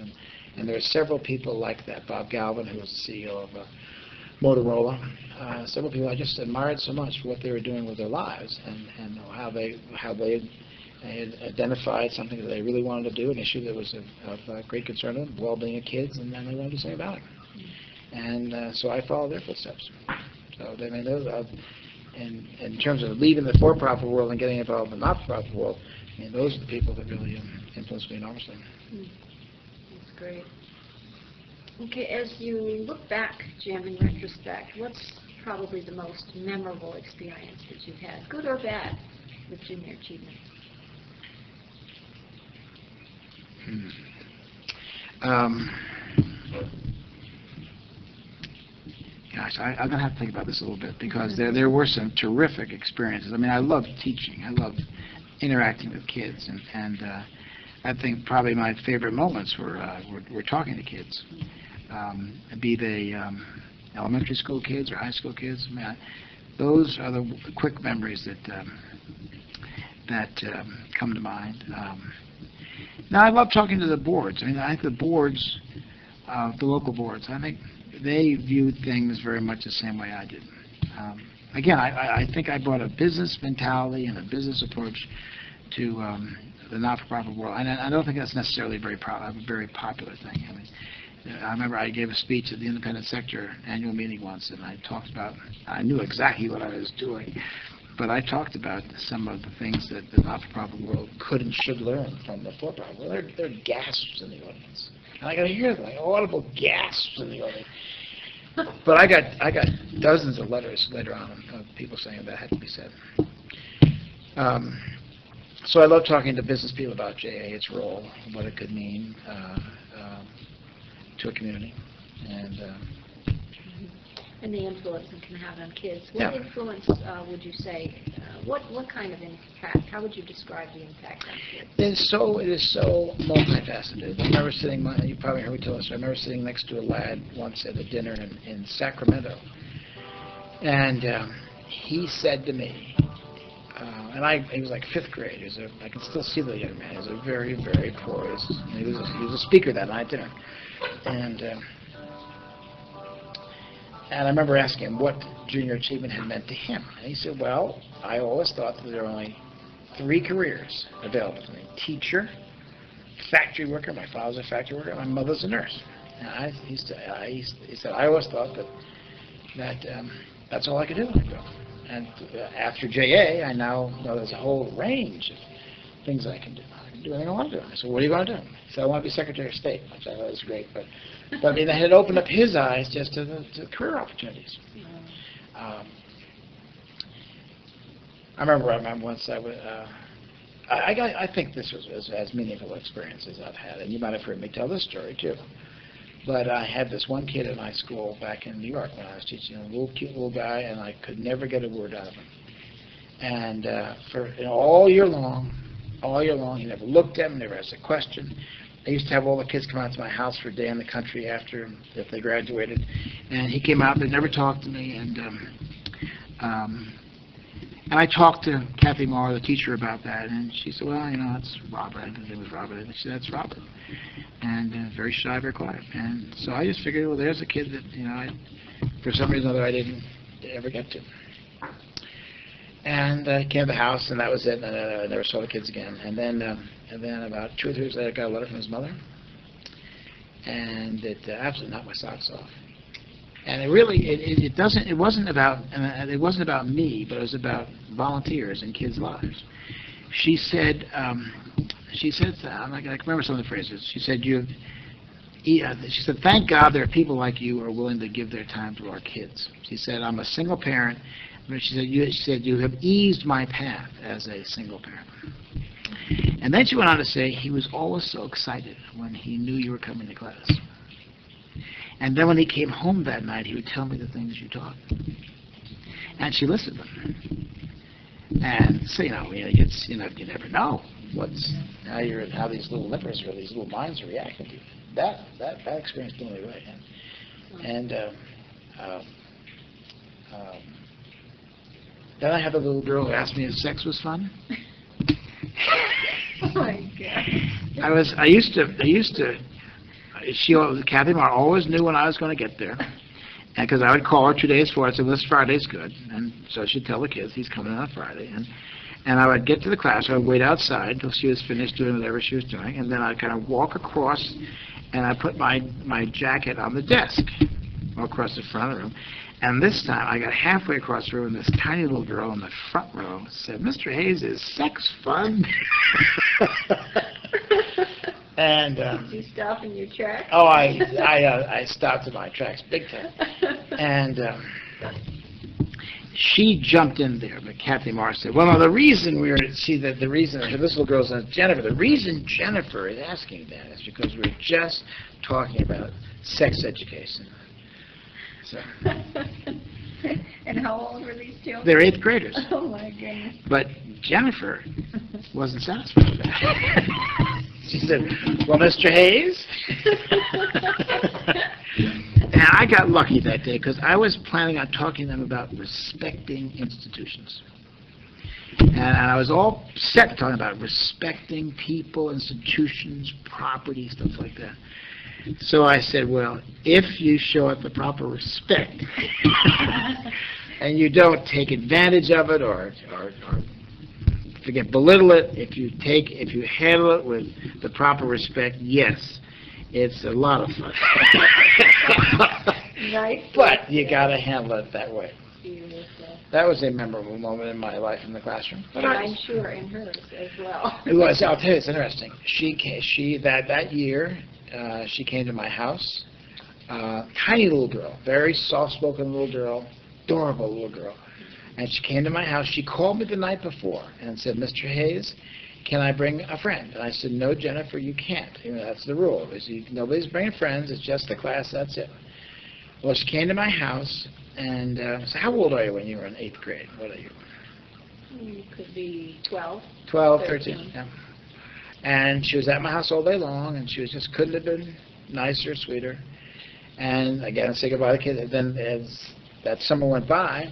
And there are several people like that. Bob Galvin, who was the CEO of Motorola, several people I just admired so much for what they were doing with their lives, and how they had identified something that they really wanted to do, an issue that was of great concern to them, the well-being of kids, and then they wanted to do something about it. And so I followed their footsteps. So I mean, those, in terms of leaving the for-profit world and getting involved in the not-for-profit world, I mean, those are the people that really influenced me enormously. That's great. Okay, as you look back, Jim, in retrospect, what's probably the most memorable experience that you've had, good or bad, with Junior Achievement? Gosh, I'm going to have to think about this a little bit, because there were some terrific experiences. I mean, I loved teaching. I loved interacting with kids, and I think probably my favorite moments were talking to kids, be they elementary school kids or high school kids. I mean, those are the quick memories that come to mind. Now, I love talking to the boards. I mean, I think the boards, the local boards, I think they viewed things very much the same way I did. Again, I think I brought a business mentality and a business approach to the not-for-profit world, and I don't think that's necessarily a very popular thing. I mean, I remember I gave a speech at the independent sector annual meeting once, and I knew exactly what I was doing, but I talked about some of the things that the not-for-profit world could and should learn from the for-profit world. There are gasps in the audience. And I got to hear them, like audible gasps in the audience. But I got dozens of letters later on of people saying that had to be said. So I love talking to business people about JA, its role, what it could mean to a community, and the influence it can have on kids. Yeah. What influence would you say? What kind of impact? How would you describe the impact on kids? It is so multifaceted. I remember sitting. You probably heard me tell this. I remember sitting next to a lad once at a dinner in Sacramento, and he said to me, he was like fifth grade. I can still see the young man. He was a very, very poised. He was a speaker that night at dinner, and I remember asking him what Junior Achievement had meant to him. And he said, well, I always thought that there were only 3 careers available to me: teacher, factory worker — my father's a factory worker — and my mother's a nurse. And he said, I always thought that that's all I could do. And after JA, I now know there's a whole range of things I can do. I can do anything I want to do. I said, what are you going to do? He said, I want to be Secretary of State, which I thought was great. But I mean, that had opened up his eyes just to the career opportunities. I remember once I think this was as meaningful experience as I've had, and you might have heard me tell this story too. But I had this one kid in my school back in New York when I was teaching, a little cute little guy, and I could never get a word out of him. And all year long, he never looked at me, never asked a question. I used to have all the kids come out to my house for a day in the country if they graduated, and he came out. They never talked to me, and And I talked to Kathy Marr, the teacher, about that, and she said, well, that's Robert. I think his name was Robert. And she said, that's Robert. And very shy, very quiet. And so I just figured, well, there's a kid that, for some reason or other, I didn't ever get to. And I came to the house, and that was it. And I never saw the kids again. And then about 2 or 3 weeks later, I got a letter from his mother, and it absolutely knocked my socks off. And it wasn't about me, but it was about volunteers in kids' lives. She said, I can remember some of the phrases. She said, thank God there are people like you who are willing to give their time to our kids. She said, I'm a single parent. She said, you have eased my path as a single parent. And then she went on to say, he was always so excited when he knew you were coming to class. And then when he came home that night, he would tell me the things you taught. And she listened to them. And so, you never know how these little lippers or these little minds are reacting to you. That experience blew me away. And then I had the little girl who asked me if sex was fun. Oh my God. Kathy Marr always knew when I was going to get there, and because I would call her 2 days before, I'd say, well, this Friday's good, and so she'd tell the kids he's coming on Friday, and I would get to the class, I would wait outside until she was finished doing whatever she was doing, and then I'd kind of walk across, and I'd put my jacket on the desk, across the front of the room, and this time I got halfway across the room, and this tiny little girl in the front row said, Mr. Hayes, is sex fun? And did you stop in your tracks? Oh, I stopped in my tracks big time. And she jumped in there, but Kathy Marr said, well, no, the reason this little girl's name is Jennifer, the reason Jennifer is asking that is because we're just talking about sex education. So. And how old were these children? They're 8th graders. Oh, my goodness. But Jennifer wasn't satisfied with that. She said, well, Mr. Hayes. And I got lucky that day because I was planning on talking to them about respecting institutions. And I was all set talking about respecting people, institutions, property, stuff like that. So I said, well, if you show it the proper respect and you don't take advantage of it or belittle it, if you handle it with the proper respect, yes, it's a lot of fun. Nice. But you got to handle it that way. That was a memorable moment in my life in the classroom. And I'm sure in hers as well. It was. I'll tell you, it's interesting. That year, she came to my house. Tiny little girl, very soft-spoken little girl, adorable little girl. And she came to my house. She called me the night before and said, Mr. Hayes, can I bring a friend? And I said, no, Jennifer, you can't. That's the rule. Nobody's bringing friends. It's just the class. That's it. Well, she came to my house, and so how old are you when you were in 8th grade? What are you? You could be 12. 12, 13. Yeah. And she was at my house all day long, and she just couldn't have been nicer, sweeter. And again, I say goodbye to the kids. And then as that summer went by,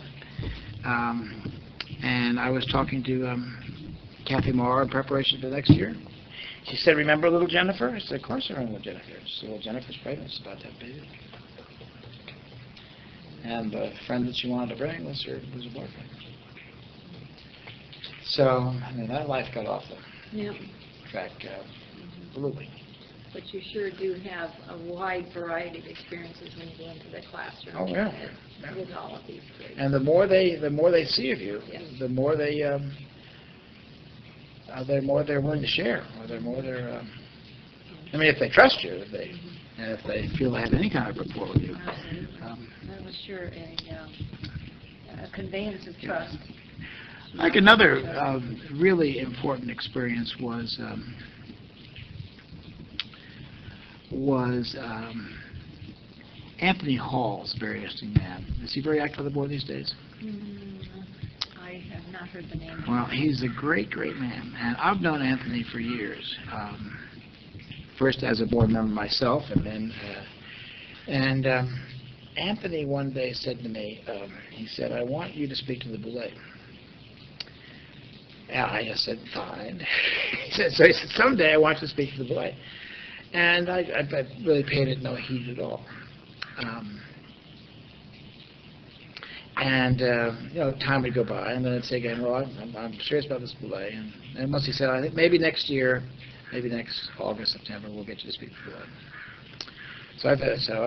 and I was talking to Kathy Marr in preparation for the next year. She said, remember little Jennifer? I said, of course I remember Jennifer. She said, well, Jennifer's pregnant. She's about to have a baby. And the friend that she wanted to bring was her boyfriend. So, that life got off the track brutally. But you sure do have a wide variety of experiences when you go into the classroom. Oh, yeah. With all of these kids. And the more they see of you, the more they're willing to share, or if they trust you, and if they feel they have any kind of rapport with you. That was sure a conveyance of trust. Like another really important experience was Anthony Hall's a very interesting man. Is he very active on the board these days? I have not heard the name. Well, he's a great, great man. And I've known Anthony for years. First as a board member myself, and then, Anthony one day said to me, he said, I want you to speak to the Boulay. And I just said, fine. So he said, someday I want you to speak to the boy. And I really paid it no heed at all. Time would go by, and then I'd say again, well, I'm serious about this boulay. And once he said, I think maybe next year, maybe next August, September, we'll get you to speak to the boulay. So I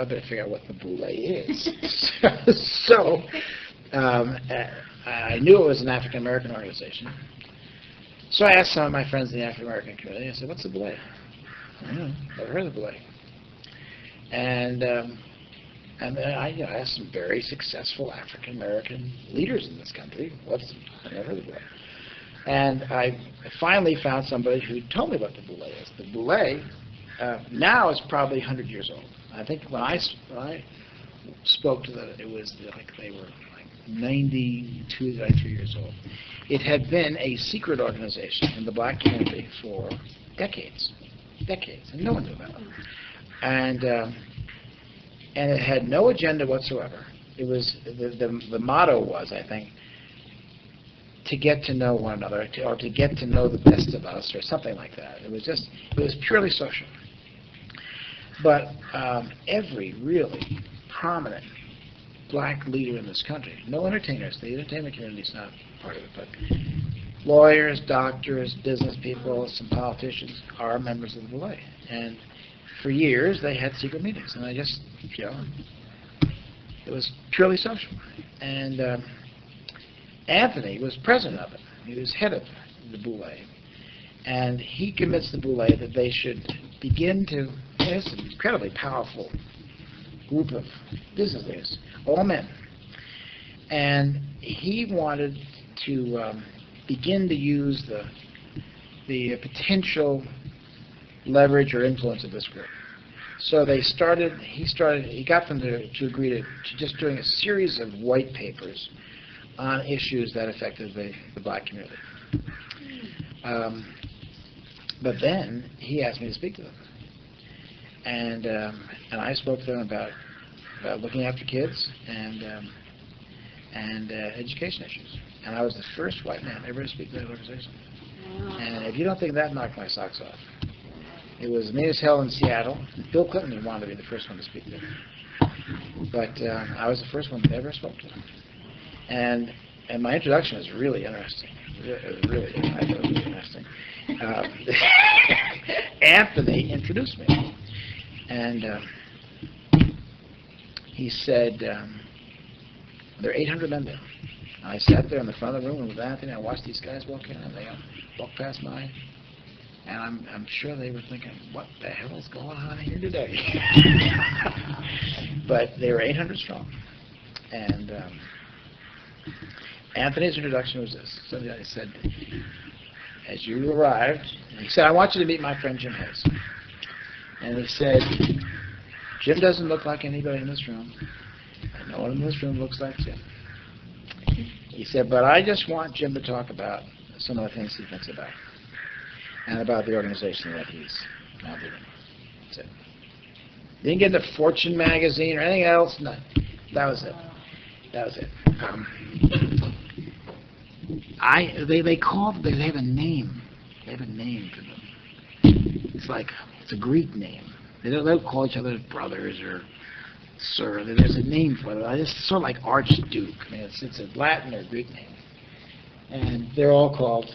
better figure out what the boulay is. So I knew it was an African American organization. So I asked some of my friends in the African American community. I said, "What's the boulay?" I don't know. Never heard of the boulay. And then I asked some very successful African American leaders in this country. I never heard of the boulay. And I finally found somebody who told me what the boulay is. The boulay now is probably 100 years old. I think when I spoke to them, it was like they were like 92, 93 years old. It had been a secret organization in the black community for decades, and no one knew about it. And it had no agenda whatsoever. It was the motto was, I think, to get to know one another, or to get to know the best of us, or something like that. It was purely social. But every really prominent black leader in this country, no entertainers, the entertainment community is not part of it, but lawyers, doctors, business people, some politicians are members of the boulay. And for years they had secret meetings, and I just, it was purely social. And Anthony was president of it. He was head of the boulay. And he convinced the boulay that they should begin to, it's an incredibly powerful group of business leaders, all men. And he wanted to begin to use the potential leverage or influence of this group. So he got them to agree to just doing a series of white papers on issues that affected the black community. But then he asked me to speak to them. And I spoke to them about looking after kids and education issues. And I was the first white man ever to speak to that organization. And if you don't think that knocked my socks off, it was mean as hell in Seattle. Bill Clinton wanted to be the first one to speak there. But I was the first one that ever spoke to them. And my introduction is really interesting. I thought it was really interesting. Anthony introduced me. And he said, there are 800 men there. I sat there in the front of the room with Anthony. I watched these guys walk in, and they walked past mine. And I'm sure they were thinking, what the hell is going on here today? But they were 800 strong. And Anthony's introduction was this. So I said, as you arrived, he said, I want you to meet my friend Jim Hayes. And he said, Jim doesn't look like anybody in this room. And no one in this room looks like Jim. He said, but I just want Jim to talk about some of the things he thinks about. And about the organization that he's now leading. That's it. Didn't get into Fortune magazine or anything else. No. That was it. That was it. They have a name. They have a name for them. It's a Greek name. They don't call each other brothers or sir. There's a name for it. It's sort of like Archduke. I mean, it's a Latin or Greek name. And they're all called,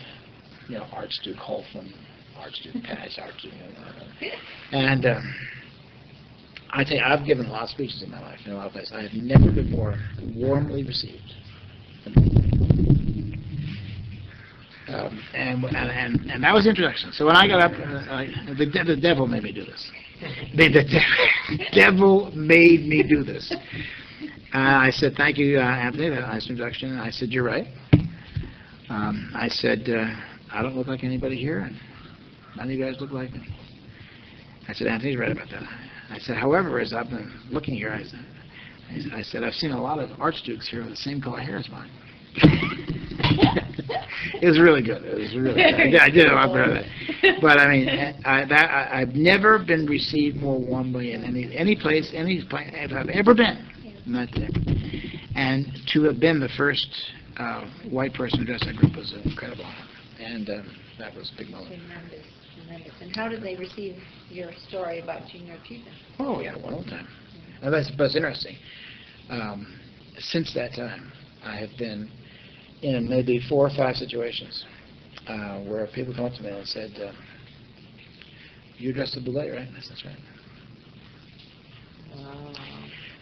Archduke Holfman, Archduke Patch, Archduke. And I tell you, I've given a lot of speeches in my life in a lot of places. I have never been more warmly received. And that was the introduction. So when I got up, the devil made me do this. The devil made me do this. I said, thank you, Anthony, that nice introduction. And I said, you're right. I said, I don't look like anybody here, and none of you guys look like me. I said, Anthony's right about that. I said, however, as I've been looking here, I said, I've seen a lot of archdukes here with the same color hair as mine. It was really good. It was really good. I did a lot better than that. But I mean, I've never been received more warmly in any place I've ever been. Not there. And to have been the first white person who addressed that group was incredible. And that was a big moment. Tremendous, tremendous. And how did they receive your story about junior achievement? Oh, yeah, one all the time. And that's interesting. Since that time, I have been in maybe 4 or 5 situations where people come up to me and said, "You addressed the Boulay, right?" And I said, "That's right."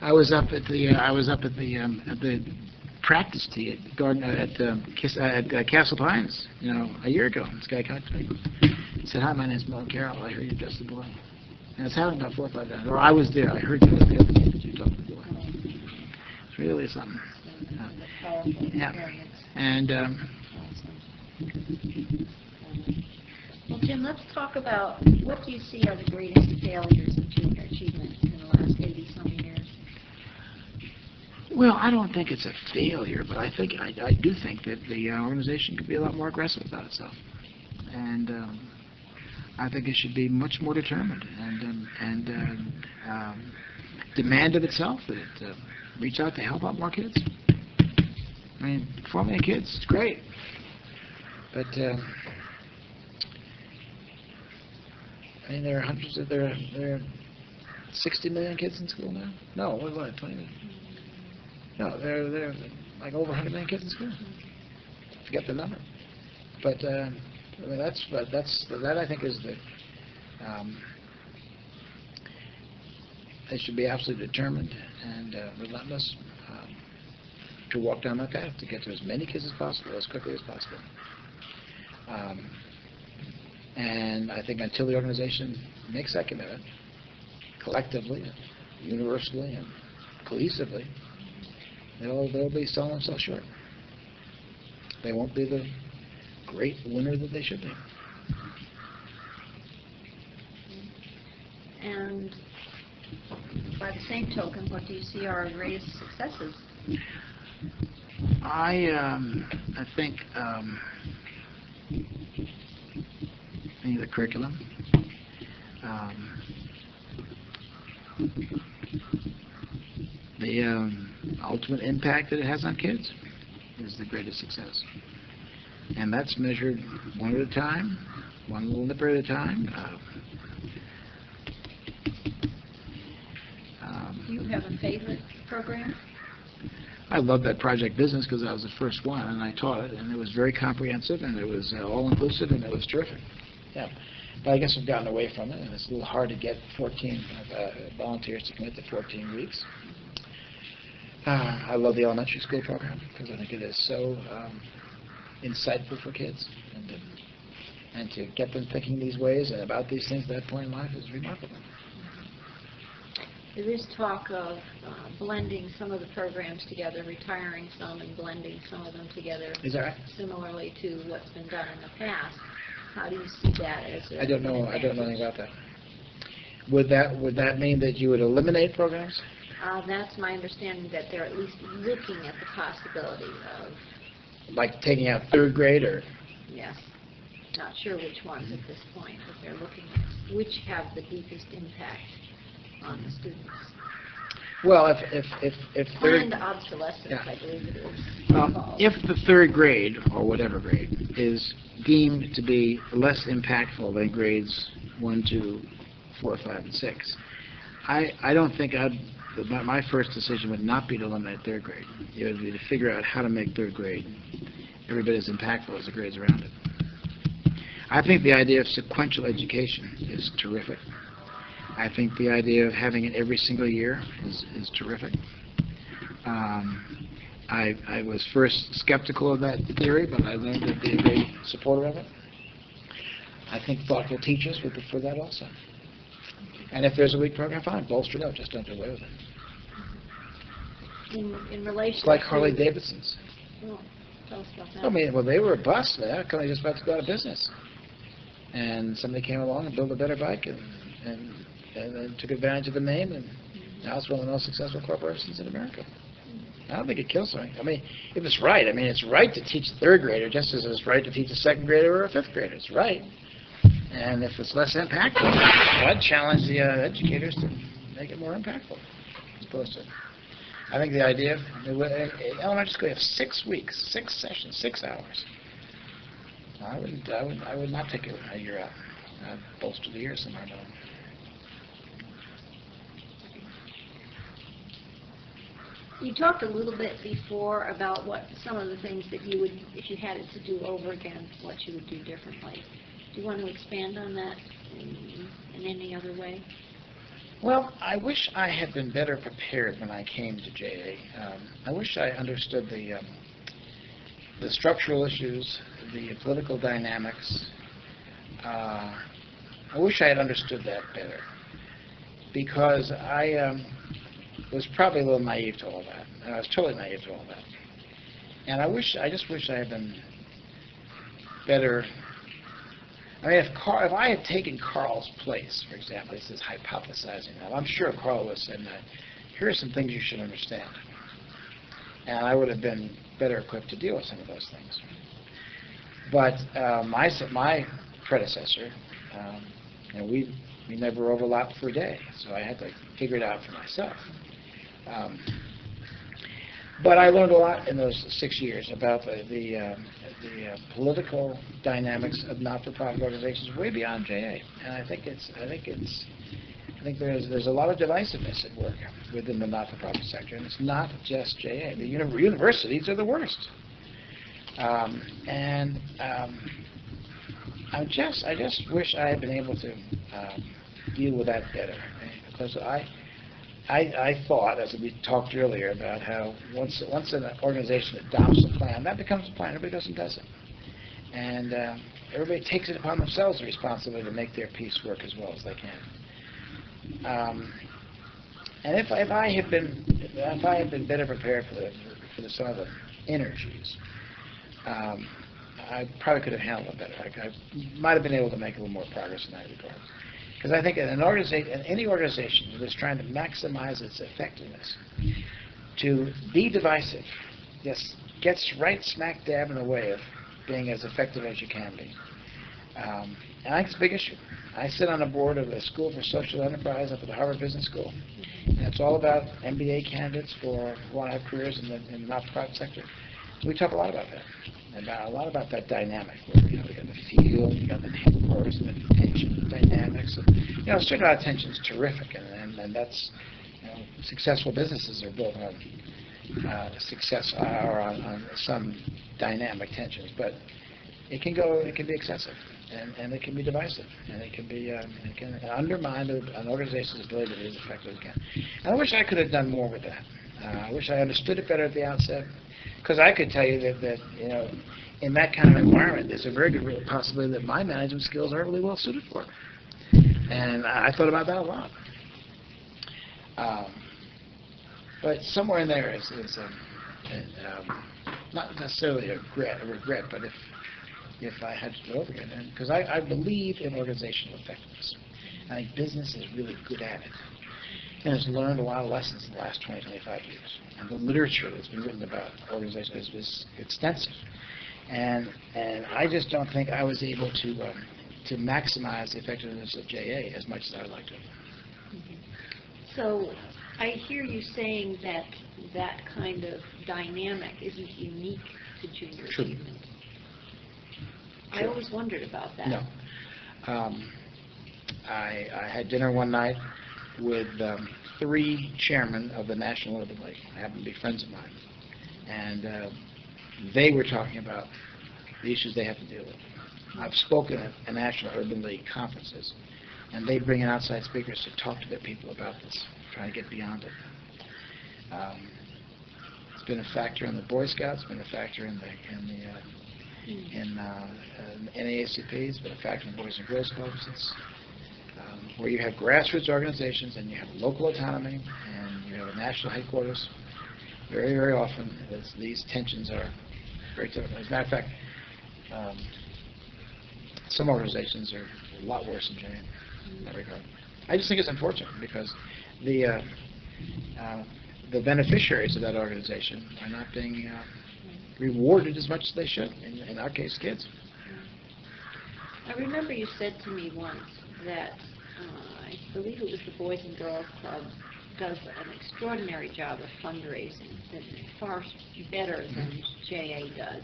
I was up at the practice tee at Garden at Castle Pines, a year ago. This guy came up to me. He said, "Hi, my name's Mel Carroll. I heard you addressed the Boulay." And it's happened about 4 or 5 times. Or I was there. I heard you at the other that you talked to the Boulay. It's really something. Yeah. And well, Jim, let's talk about what do you see are the greatest failures in junior achievement in the last 80-some years? well, I don't think it's a failure, but I do think that the organization could be a lot more aggressive about itself, and I think it should be much more determined and demand of itself that it reach out to help out more kids. I mean, 4 million kids, it's great, but I mean, there are 60 million kids in school now. No, what, 20 million? No, there are like over 100 million kids in school. Forget the number, but I mean, that I think is the they should be absolutely determined and relentless to walk down that path to get to as many kids as possible, as quickly as possible. And I think until the organization makes that commitment, collectively, universally, and cohesively, they'll be selling themselves short. They won't be the great winner that they should be. And by the same token, what do you see are our greatest successes? I think the curriculum, the ultimate impact that it has on kids is the greatest success, and that's measured one at a time, one little nipper at a time. Do you have a favorite program? I loved that project business because I was the first one, and I taught it, and it was very comprehensive, and it was all-inclusive, and it was terrific. Yeah, but I guess I've gotten away from it, and it's a little hard to get 14 volunteers to commit to 14 weeks. I love the elementary school program because I think it is so insightful for kids, and to get them thinking these ways and about these things at that point in life is remarkable. There is talk of blending some of the programs together, retiring some and blending some of them together. Is that right? Similarly to what's been done in the past. How do you see that as I don't know anything about that. Would that mean that you would eliminate programs? That's my understanding, that they're at least looking at the possibility of... Like taking out 3rd grade or... Yes. Not sure which ones at this point, but they're looking at which have the deepest impact on the students. Well, if third... And obsolescence, yeah. I believe it is. If the 3rd grade, or whatever grade, is deemed to be less impactful than grades 1, 2, 4, 5, and 6, I don't think my first decision would not be to eliminate 3rd grade. It would be to figure out how to make 3rd grade every bit as impactful as the grades around it. I think the idea of sequential education is terrific. I think the idea of having it every single year is terrific. I was first skeptical of that theory, but I learned to be a great supporter of it. I think thoughtful teachers would prefer that also. And if there's a weak program, fine, bolster it up, just don't do away with it. In relation it's like Harley-Davidson's. Oh, tell us about that. I mean, well, they were a bust. That company just about to go out of business. And somebody came along and built a better bike and took advantage of the name, and now it's one of the most successful corporations in America. I don't think it kills something. I mean, if it's right, it's right to teach a 3rd grader just as it's right to teach a 2nd grader or a 5th grader. It's right. And if it's less impactful, I'd challenge the educators to make it more impactful. As opposed to, I think the idea of elementary school, you have 6 weeks, 6 sessions, 6 hours. I would not take a year out. I'd bolster the year somewhere down. You talked a little bit before about what some of the things that you would, if you had it to do over again, what you would do differently. Do you want to expand on that in any other way? Well, I wish I had been better prepared when I came to JA. I wish I understood the structural issues, the political dynamics. I wish I had understood that better, because I was probably a little naive to all that. I was totally naive to all that. And I just wish I had been better. I mean, if I had taken Carl's place, for example, this is hypothesizing now, I'm sure Carl would have said, here are some things you should understand. And I would have been better equipped to deal with some of those things. But my predecessor, we never overlapped for a day, so I had to figure it out for myself. But I learned a lot in those 6 years about the political dynamics of not-for-profit organizations way beyond JA, and I think there's a lot of divisiveness at work within the not-for-profit sector, and it's not just JA. The universities are the worst, I just wish I had been able to deal with that better, because I thought, as we talked earlier, about how once an organization adopts a plan, that becomes a plan. Everybody goes and does it. And everybody takes it upon themselves the responsibility to make their piece work as well as they can. And if I had been better prepared for some of the energies, I probably could have handled it better. I might have been able to make a little more progress in that regard. Because I think in any organization that is trying to maximize its effectiveness, to be divisive just gets right smack dab in the way of being as effective as you can be. And I think it's a big issue. I sit on a board of the School for Social Enterprise up at the Harvard Business School, and it's all about MBA candidates who want to have careers in the not-for-profit sector. We talk a lot about that, about that dynamic where we got the field, you got the headquarters, and the tension dynamics. And, a certain amount of tension is terrific, and that's successful businesses are built on success or on some dynamic tensions, but it can be excessive, and it can be divisive, and it can undermine an organization's ability to be as effective as it can. And I wish I could have done more with that. I wish I understood it better at the outset. Because I could tell you that in that kind of environment, there's a very good possibility that my management skills aren't really well suited for it. And I thought about that a lot. But somewhere in there is not necessarily a regret, but if I had to do it over again, because I believe in organizational effectiveness. I think business is really good at it. And has learned a lot of lessons in the last 20, 25 years. And the literature that's been written about organization is extensive. And I just don't think I was able to maximize the effectiveness of JA as much as I would like to. Mm-hmm. So I hear you saying that kind of dynamic isn't unique to junior achievement. I always wondered about that. No. I had dinner one night with 3 chairmen of the National Urban League. They happen to be friends of mine. And they were talking about the issues they have to deal with. I've spoken at National Urban League conferences, and they bring in outside speakers to talk to their people about this, trying to get beyond it. It's been a factor in the Boy Scouts, it's been a factor in NAACP, it's been a factor in the Boys and Girls Clubs. Where you have grassroots organizations and you have local autonomy and you have a national headquarters, very, very often these tensions are very difficult. As a matter of fact, some organizations are a lot worse than JA in that regard. I just think it's unfortunate because the beneficiaries of that organization are not being rewarded as much as they should, in our case, kids. I remember you said to me once that I believe it was the Boys and Girls Club does an extraordinary job of fundraising, that far better than JA does.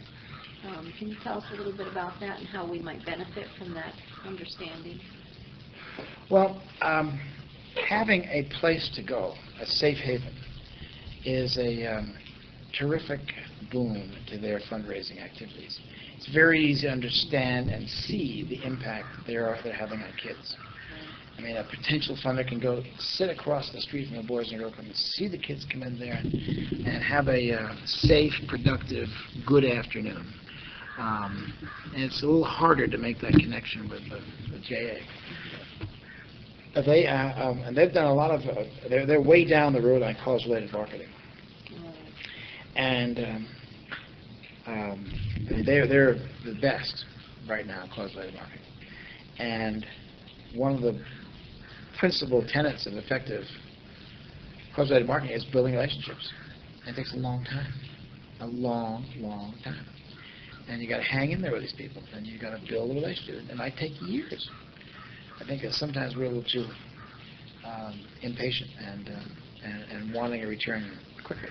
Can you tell us a little bit about that and how we might benefit from that understanding? Well, having a place to go, a safe haven, is a terrific boon to their fundraising activities. It's very easy to understand and see the impact they're having on kids. I mean, a potential funder can go sit across the street from the Boys and Girls Club and see the kids come in there and have a safe, productive, good afternoon. And it's a little harder to make that connection with JA. And they've done a lot of, they're way down the road on cause-related marketing. And they're the best right now in cause-related marketing. And one of the principal tenets of effective cause-related marketing is building relationships. And it takes a long time, a long, long time. And you got to hang in there with these people, and you got to build a relationship. It might take years. I think that sometimes we're a little too impatient and wanting a return quickly.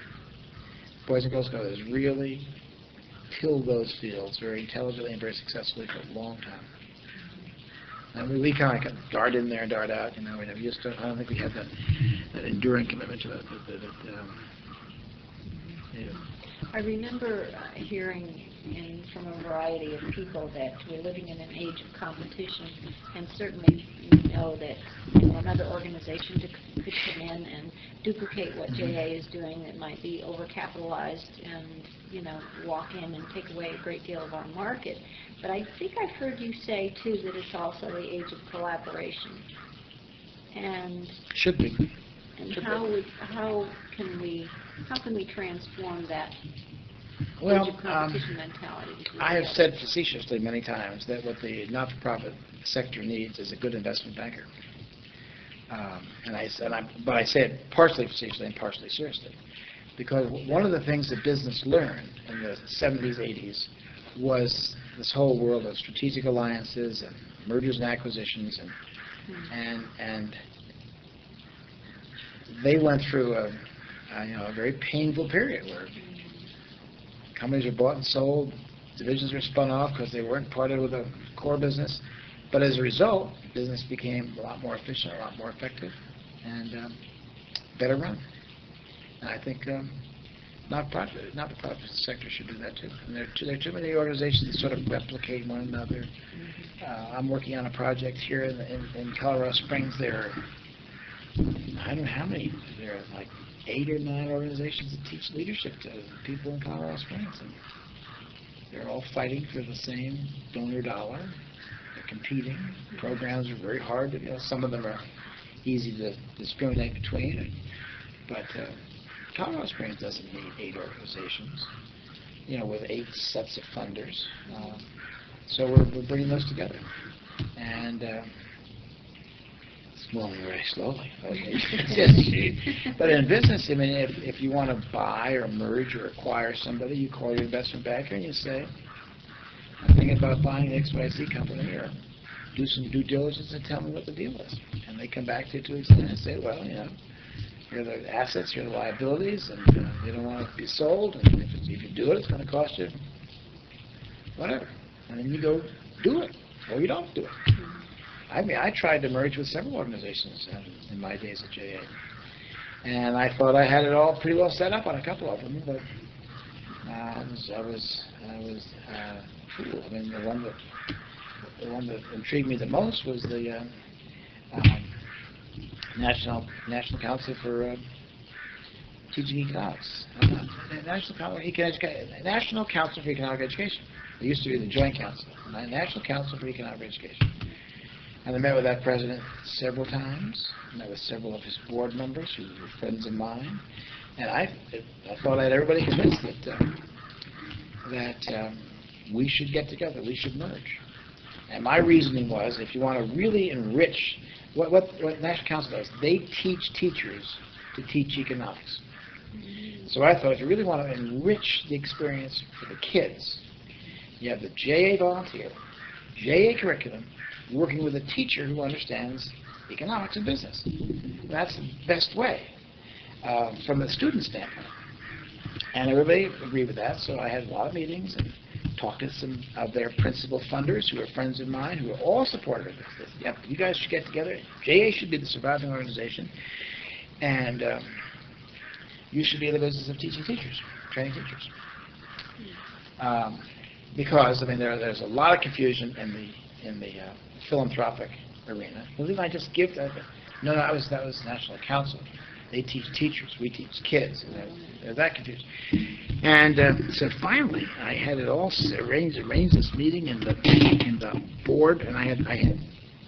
Boys and Girls Club has really tilled those fields very intelligently and very successfully for a long time. And we kind of dart in there and dart out. You know, we just don't, I don't think we have that enduring commitment to it. I remember hearing from a variety of people that we're living in an age of competition, and certainly you know that another organization could come in and duplicate what JA is doing that might be overcapitalized and, walk in and take away a great deal of our market. But I think I've heard you say, too, that it's also the age of collaboration. And should be. And how can we transform that age of competition mentality? I have said facetiously many times that what the not-for-profit sector needs is a good investment banker. But I say it partially facetiously and partially seriously, because one of the things that business learned in the 70s, 80s was this whole world of strategic alliances and mergers and acquisitions, and they went through a very painful period where companies were bought and sold, divisions were spun off because they weren't part of the core business. But as a result, business became a lot more efficient, a lot more effective, and better run. And I think not-for-profit sector should do that too. And there are too many organizations that sort of replicate one another. I'm working on a project here in Colorado Springs. There are, I don't know how many, there are like 8 or 9 organizations that teach leadership to people in Colorado Springs. And they're all fighting for the same donor dollar. They're competing. Programs are very hard. Some of them are easy to discriminate between. But Colorado Springs doesn't need 8 organizations, with 8 sets of funders. So we're bringing those together. And it's moving very slowly. But in business, I mean, if you want to buy or merge or acquire somebody, you call your investment banker and you say, I'm thinking about buying an XYZ company, or do some due diligence and tell me what the deal is. And they come back to you 2 weeks later and say, well, here are the assets, here are the liabilities, and they don't want it to be sold. And if you do it, it's going to cost you whatever. And then you go do it, or you don't do it. I mean, I tried to merge with several organizations in my days at JA. And I thought I had it all pretty well set up on a couple of them, but I was fooled. I mean, the one that intrigued me the most was the National Council for Teaching Economics. National Council for Economic Education. It used to be the Joint Council. National Council for Economic Education. And I met with that president several times. I met with several of his board members who were friends of mine. And I thought I had everybody convinced that we should get together, we should merge. And my reasoning was, if you want to really enrich, what National Council does, they teach teachers to teach economics. So I thought, if you really want to enrich the experience for the kids, you have the JA volunteer, JA curriculum, working with a teacher who understands economics and business. And that's the best way from the student standpoint. And everybody agreed with that, so I had a lot of meetings, and talked to some of their principal funders who are friends of mine who are all supportive of this. Yep, you guys should get together. JA should be the surviving organization, and you should be in the business of teaching teachers, training teachers. Because, I mean, there's a lot of confusion in the philanthropic arena. Well, didn't I just give that? No, that was National Council. They teach teachers, we teach kids, and they're that confused. And so finally, I had it all arranged this meeting in the board, and I had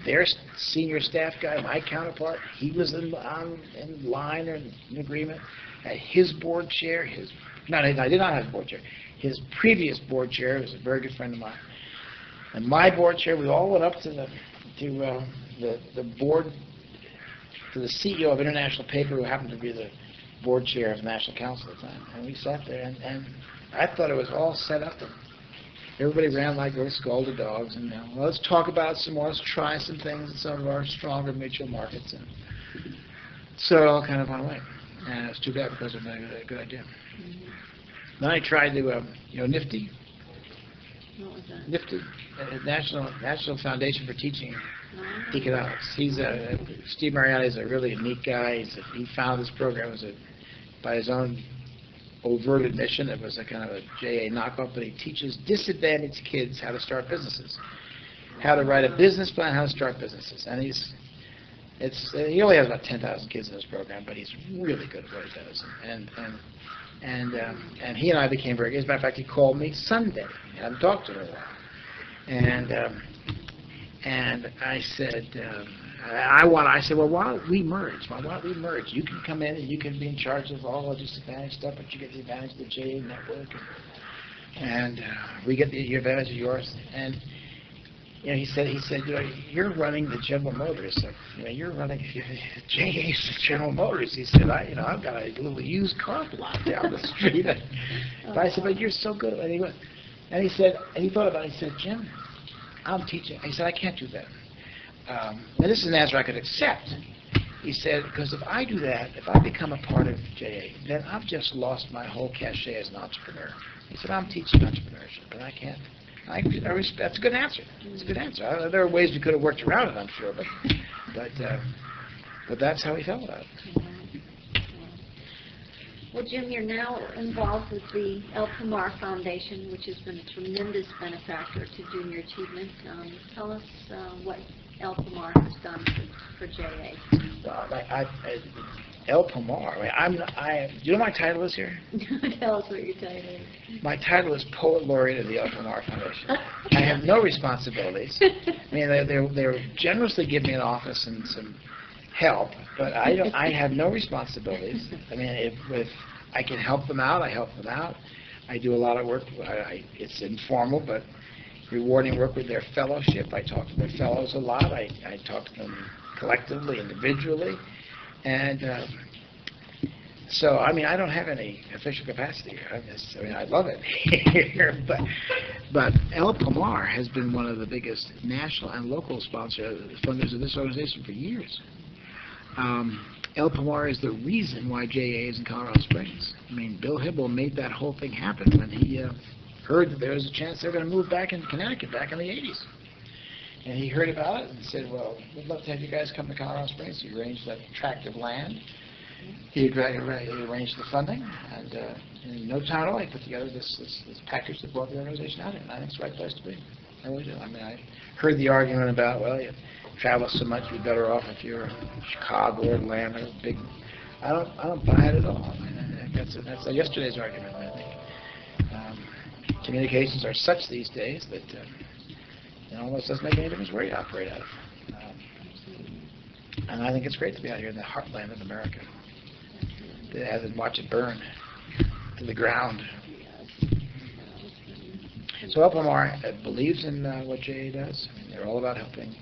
their senior staff guy, my counterpart. He was in line or in agreement. I had his board chair. I did not have a board chair. His previous board chair was a very good friend of mine, and my board chair. We all went up to the board, to the CEO of International Paper, who happened to be the board chair of the National Council at the time. And we sat there, and I thought it was all set up. And everybody ran like they were scalded dogs. And well, let's talk about some more. Let's try some things in some of our stronger mutual markets. And so it all kind of went away. And it was too bad because it was a good idea. Mm-hmm. Then I tried to, NIFTY. What was that? NIFTY, National Foundation for Teaching Economics. Steve Mariotti is a really unique guy. He founded this program by his own overt admission. It was a kind of a JA knockoff, but he teaches disadvantaged kids how to start businesses, how to write a business plan, how to start businesses. And he only has about 10,000 kids in this program, but he's really good at what he does. And he and I became very good. As a matter of fact, he called me Sunday. I hadn't talked to him in a while. And I said, I said, well, why don't we merge? Why don't we merge? You can come in and you can be in charge of all the disadvantaged stuff, but you get the advantage of the JA network, and we get the advantage of yours. And he said, you're running the General Motors. So, you're running JA's General Motors. He said, I've got a little used car lot down the street. But I said, but you're so good. And he said, and he thought about it. He said, Jim, I'm teaching. He said, I can't do that. And this is an answer I could accept. He said, because if I do that, if I become a part of JA, then I've just lost my whole cachet as an entrepreneur. He said, I'm teaching entrepreneurship, but I can't. That's a good answer. It's a good answer. There are ways we could have worked around it, I'm sure, but that's how he felt about it. Well, Jim, you're now involved with the El Pomar Foundation, which has been a tremendous benefactor to junior achievement. Tell us what El Pomar has done for JA. Well, El Pomar. Do you know what my title is here? Tell us what your title is. My title is Poet Laureate of the El Pomar Foundation. I have no responsibilities. I mean, they generously give me an office and some help, but I have no responsibilities. I mean, if I can help them out, I help them out. I do a lot of work. It's informal, but rewarding work with their fellowship. I talk to their fellows a lot. I talk to them collectively, individually. And so, I mean, I don't have any official capacity here. I love it here. But El Pomar has been one of the biggest national and local funders of this organization for years. El Pomar is the reason why JA is in Colorado Springs. I mean, Bill Hybel made that whole thing happen when he heard that there was a chance they were going to move back in Connecticut back in the 80s. And he heard about it and said, well, we'd love to have you guys come to Colorado Springs. He arranged that tract of land. He arranged the funding. And in no time at all, he put together this package that brought the organization out here. And I think it's the right place to be. I really do. I mean, I heard the argument about, well, you travel so much, you'd be better off if you're Chicago or Atlanta or big. I don't buy it at all. I mean, that's yesterday's argument, I think. Communications are such these days that it almost doesn't make any difference where you operate out of. And I think it's great to be out here in the heartland of America. And watch it burn to the ground. So El Pomar believes in what JA does. I mean, they're all about helping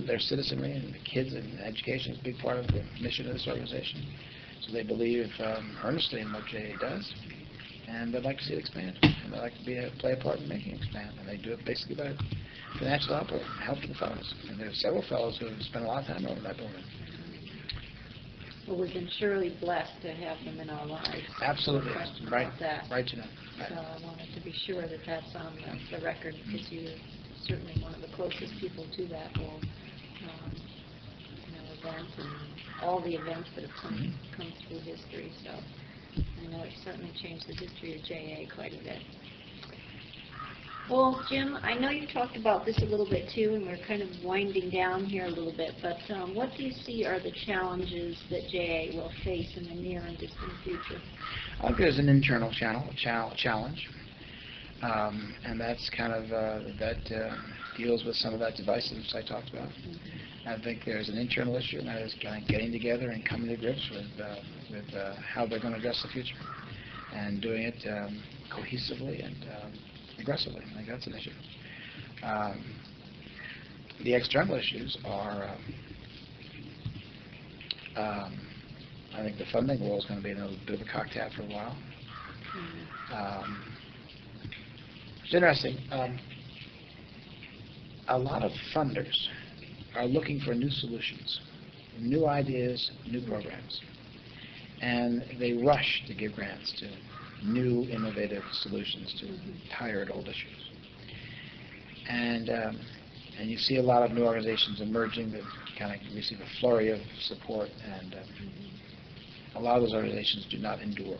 their citizenry, and the kids, and education is a big part of the mission of this organization. So they believe earnestly in what JA does, and they'd like to see it expand. And they'd like to play a part in making it expand. And they do it basically by financial output, help to the fellows. And there are several fellows who have spent a lot of time over that building. Well, we've been surely blessed to have them in our lives. Absolutely. No question Right. about that. Right to know. Right. So I wanted to be sure that that's on the record, because you're certainly one of the closest people to that whole event and all the events that have come through history. So I know it's certainly changed the history of JA quite a bit. Well, Jim, I know you talked about this a little bit too, and we're kind of winding down here a little bit, but what do you see are the challenges that JA will face in the near and distant future? I think there's an internal challenge, and that's kind of, deals with some of that divisiveness I talked about. I think there's an internal issue, and that is kind of getting together and coming to grips with how they're going to address the future, and doing it cohesively and aggressively. I think that's an issue. The external issues are, I think the funding world is going to be in a bit of a cocktail for a while. It's interesting. A lot of funders are looking for new solutions, new ideas, new programs, and they rush to give grants to new, innovative solutions to tired old issues. And you see a lot of new organizations emerging that kind of receive a flurry of support, and a lot of those organizations do not endure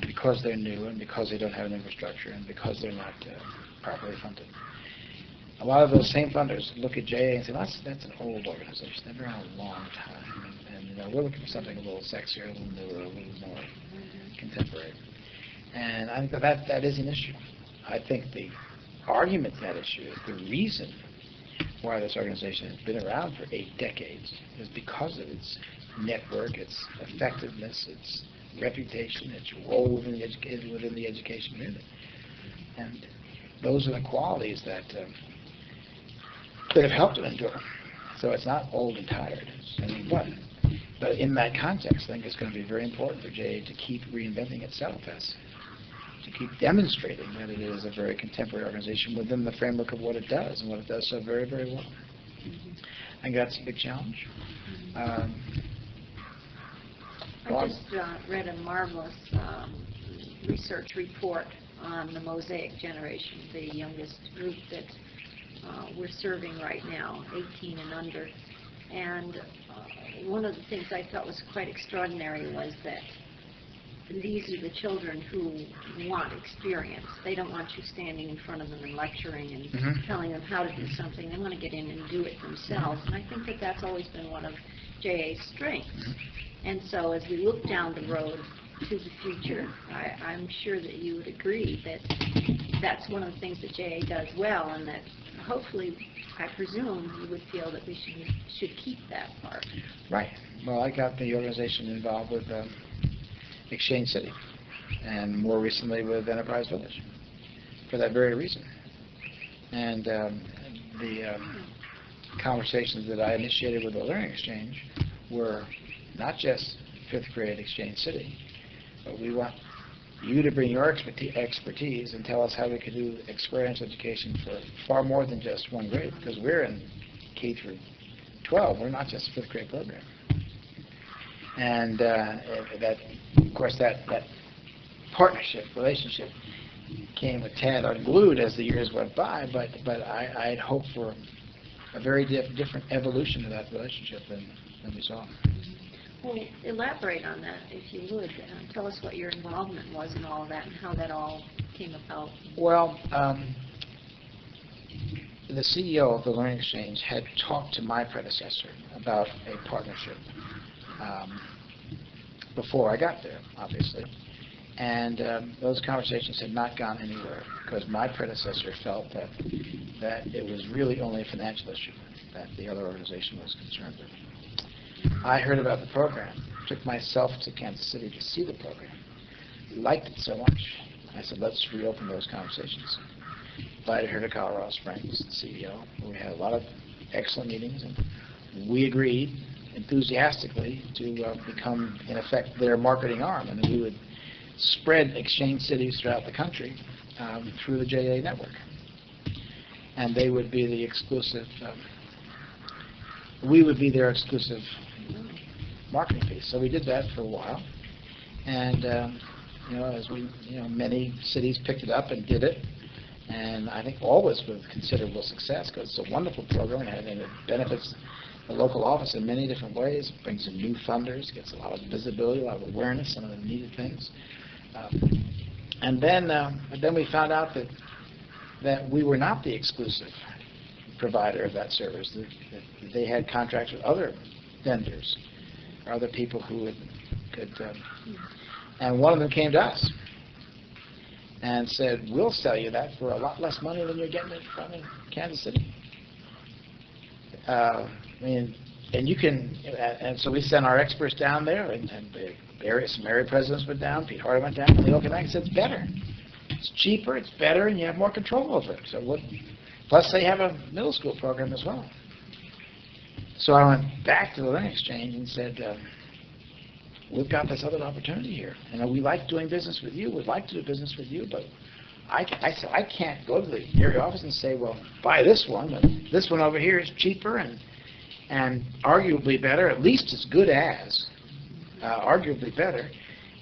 because they're new and because they don't have an infrastructure and because they're not properly funded. A lot of those same funders look at JA and say, well, that's an old organization. They've been around a long time, and we're looking for something a little sexier, a little newer, a little more contemporary. And I think that is an issue. I think the argument to that issue is the reason why this organization has been around for 8 decades is because of its network, its effectiveness, its reputation, its role within the education community. And those are the qualities that have helped it endure. So it's not old and tired. But in that context, I think it's going to be very important for JA to keep reinventing itself, to keep demonstrating that it is a very contemporary organization within the framework of what it does and what it does so very, very well. I think that's a big challenge. I just read a marvelous research report on the Mosaic generation, the youngest group that we're serving right now, 18 and under. And one of the things I thought was quite extraordinary was that these are the children who want experience. They don't want you standing in front of them and lecturing and telling them how to do something. They want to get in and do it themselves. And I think that that's always been one of JA's strengths. And so as we look down the road to the future, I'm sure that you would agree that that's one of the things that JA does well, and that hopefully, I presume, you would feel that we should keep that part. Right. Well, I got the organization involved with Exchange City, and more recently with Enterprise Village, for that very reason. And the conversations that I initiated with the Learning Exchange were not just 5th grade Exchange City, but we want you to bring your expertise and tell us how we can do experiential education for far more than just 1 grade, because we're in K through 12. We're not just a 5th grade program. And that, of course, that partnership, relationship came a tad unglued as the years went by, but I'd hoped for a very different evolution of that relationship than we saw. Well, elaborate on that, if you would. Tell us what your involvement was in all of that and how that all came about. Well, the CEO of the Learning Exchange had talked to my predecessor about a partnership before I got there, obviously. And those conversations had not gone anywhere because my predecessor felt that it was really only a financial issue that the other organization was concerned with. I heard about the program, took myself to Kansas City to see the program, liked it so much. I said, let's reopen those conversations. Invited her to Colorado Springs, the CEO. We had a lot of excellent meetings, and we agreed enthusiastically to become, in effect, their marketing arm, and we would spread Exchange Cities throughout the country through the JA network. And they would be the exclusive, we would be their exclusive marketing piece. So we did that for a while, and as many cities picked it up and did it, and I think always with considerable success because it's a wonderful program and it benefits the local office in many different ways. It brings in new funders, gets a lot of visibility, a lot of awareness, some of the needed things. And then we found out that we were not the exclusive provider of that service. That they had contracts with other vendors or other people who could. And one of them came to us and said, "We'll sell you that for a lot less money than you're getting it from in Kansas City." And you can, and so we sent our experts down there, and some area presidents went down, Pete Harder went down, and they looked at that and said, "It's better. It's cheaper, it's better, and you have more control over it." So plus they have a middle school program as well. So I went back to the Learning Exchange and said, "We've got this other opportunity here, and we like doing business with you. We'd like to do business with you, but I said I can't go to the area office and say, well, buy this one, and this one over here is cheaper and arguably better, at least as good as, arguably better,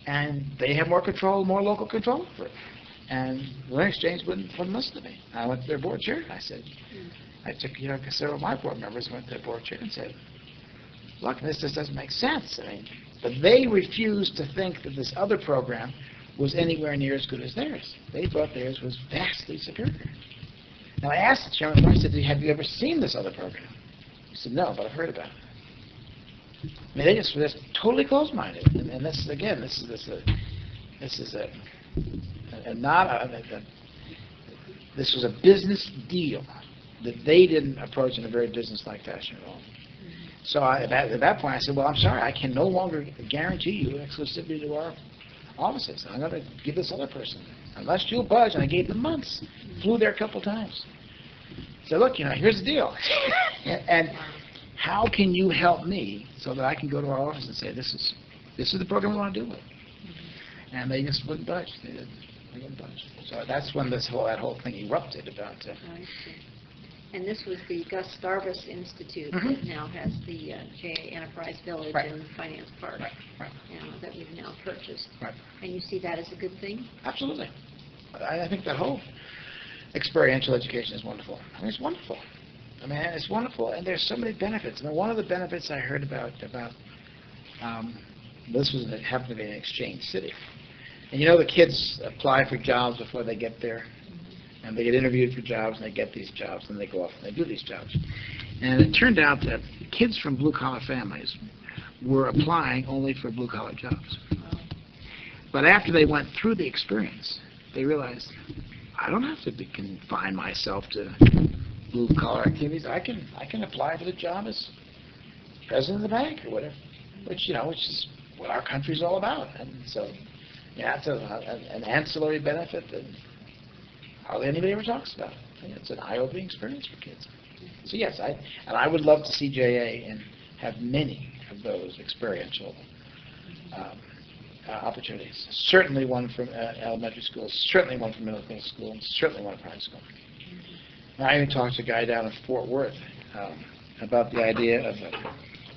and they have more control, more local control over it." And the Learning Exchange wouldn't listen to me. I went to their board chair, and I said, I took several of my board members went to their board chair and said, "Look, this just doesn't make sense." But they refused to think that this other program was anywhere near as good as theirs. They thought theirs was vastly superior. Now I asked the chairman, I said, "Have you ever seen this other program?" He said, "No, but I've heard about it." They just were totally closed-minded. And this was a business deal that they didn't approach in a very business-like fashion at all. So at that point, I said, "Well, I'm sorry, I can no longer guarantee you exclusivity to our offices. I'm going to give this other person, unless you'll budge." And I gave them months. Flew there a couple times. So look, here's the deal. And how can you help me so that I can go to our office and say, this is the program we want to do with it? And they just wouldn't budge. They wouldn't budge. So that's when that whole thing erupted about. I see. And this was the Gus Starvis Institute that now has the JA Enterprise Village and Finance Park that we've now purchased. Right. And you see that as a good thing? Absolutely. I think that whole experiential education is wonderful. It's wonderful. It's wonderful, and there's so many benefits. One of the benefits I heard about this happened to be in Exchange City. And the kids apply for jobs before they get there. And they get interviewed for jobs, and they get these jobs, and they go off and they do these jobs. And it turned out that kids from blue-collar families were applying only for blue-collar jobs. But after they went through the experience, they realized, I don't have to confine myself to blue-collar activities. I can apply for the job as president of the bank or whatever, which is what our country's all about. And so, it's an ancillary benefit that hardly anybody ever talks about. It's an eye-opening experience for kids. So yes, I would love to see JA and have many of those experiential opportunities. Certainly one from elementary school, certainly one from middle school, and certainly one from high school. And I even talked to a guy down in Fort Worth about the idea of an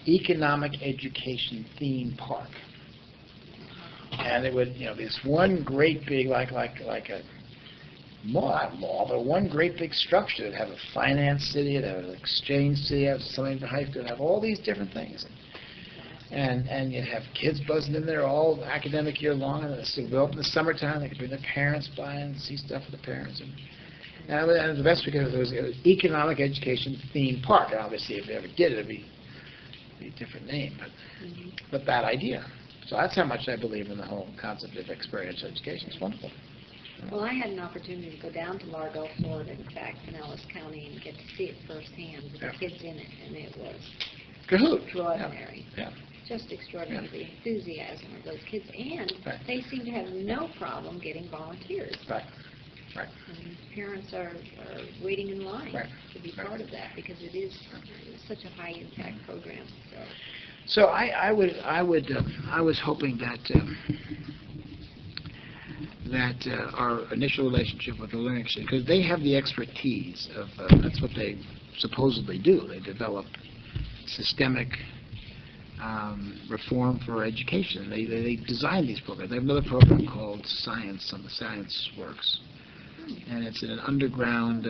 economic education theme park. And it would, this one great big, like a not mall, but one great big structure. It'd have a finance city, it'd have an exchange city, it'd have something for high school, it'd have all these different things. And you'd have kids buzzing in there all academic year long, and it would open in the summertime. They could bring their parents by and see stuff with the parents. And the best because it was economic education theme park. And obviously, if they ever did it, it'd be a different name, but that idea. So that's how much I believe in the whole concept of experiential education. It's wonderful. Well, I had an opportunity to go down to Largo, Florida, in fact, Pinellas County, and get to see it firsthand with the kids in it, and it was extraordinary. Yeah. Just extraordinary, the enthusiasm of those kids, and they seem to have no problem getting volunteers. Right. And parents are waiting in line to be part of that because it is such a high impact program. So I was hoping that our initial relationship with the Learning Exchange, because they have the expertise of that's what they supposedly do. They develop systemic reform for education. They designed these programs. They have another program called Science, on the Science Works, and it's in an underground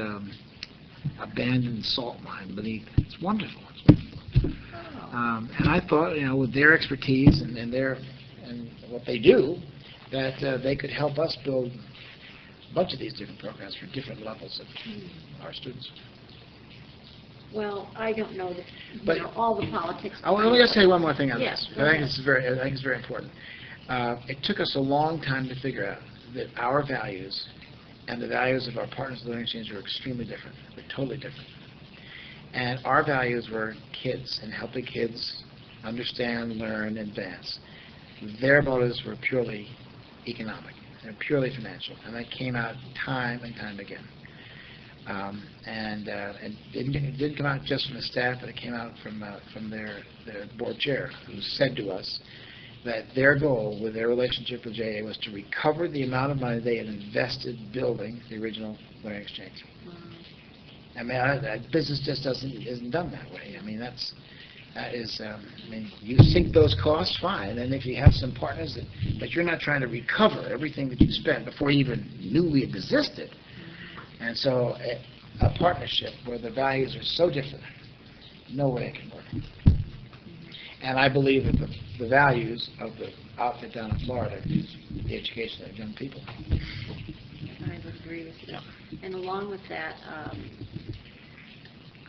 abandoned salt mine beneath. It's wonderful. It's wonderful. And I thought, with their expertise and what they do, that they could help us build a bunch of these different programs for different levels of our students. Well, I don't know But all the politics. Let me just say one more thing on Yes, this. go I think ahead. it's very important. It took us a long time to figure out that our values and the values of our partners in the learning exchange were extremely different. They're totally different. And our values were kids and helping kids understand, learn, advance. Their motives were purely economic. They're purely financial. And that came out time and time again. And it didn't come out just from the staff, but it came out from their board chair, who said to us that their goal with their relationship with JA was to recover the amount of money they had invested building the original learning exchange. I mean, business just isn't done that way. I mean, that is. I mean, you sink those costs, fine, and if you have some partners that you're not trying to recover everything that you spent before you even knew we existed. And so a partnership where the values are so different, no way it can work. And I believe that the values of the outfit down in Florida is the education of young people. I would agree with you. Yeah. And along with that,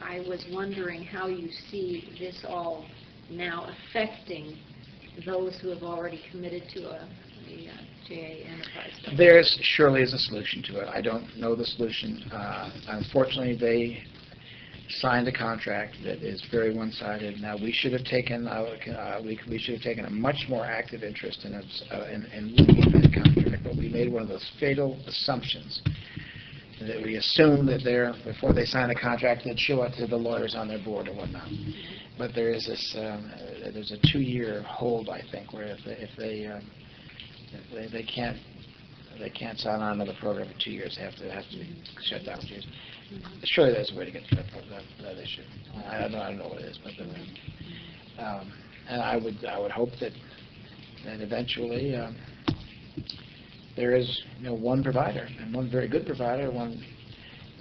I was wondering how you see this all now affecting those who have already committed to a JA enterprise. There surely is a solution to it. I don't know the solution. Unfortunately, they signed a contract that is very one-sided. Now, we should have taken a much more active interest in looking at that contract, but we made one of those fatal assumptions that we assumed that before they signed the contract, they'd show it to the lawyers on their board or whatnot. But there is this, there's a 2-year hold, I think, where if they can't sign on another program for 2 years, they have to be shut down for 2 years. Surely there's a way to get to that issue. I don't know what it is, but and I would hope that eventually there is one provider, and one very good provider, one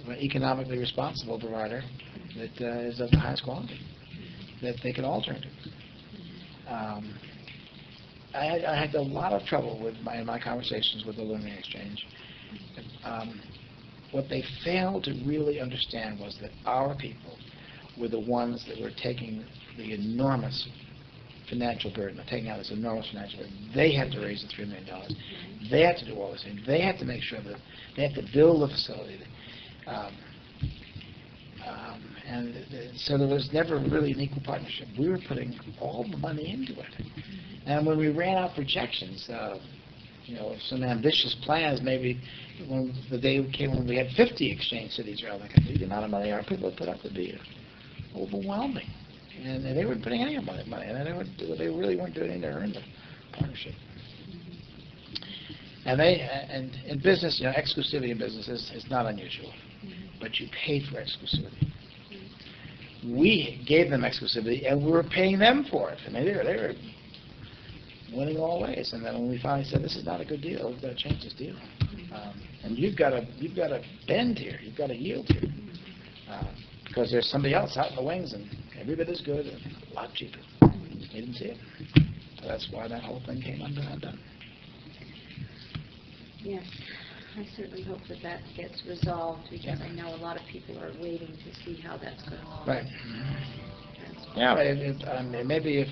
economically responsible provider that is of the highest quality that they can all turn to. I had a lot of trouble in my conversations with the Learning Exchange. What they failed to really understand was that our people were the ones that were taking the enormous financial burden, taking out this enormous financial burden. They had to raise the $3 million. They had to do all this things. They had to make sure that they had to build the facility. So there was never really an equal partnership. We were putting all the money into it. And when we ran out projections, some ambitious plans, maybe when the day came when we had 50 exchange cities around the country, the amount of money our people put up would be overwhelming. And they weren't putting any money in. They really weren't doing anything to earn the partnership. And in business, exclusivity in business is not unusual, but you paid for exclusivity. We gave them exclusivity, and we were paying them for it. I mean, they were winning all ways. And then when we finally said, "This is not a good deal. We've got to change this deal," and you've got to bend here. You've got to yield here, because there's somebody else out in the wings, and every bit as good and a lot cheaper. They didn't see it. So that's why that whole thing came undone. Yes, I certainly hope that gets resolved, because I know a lot of people are waiting to see how that's going to Right. Yeah, maybe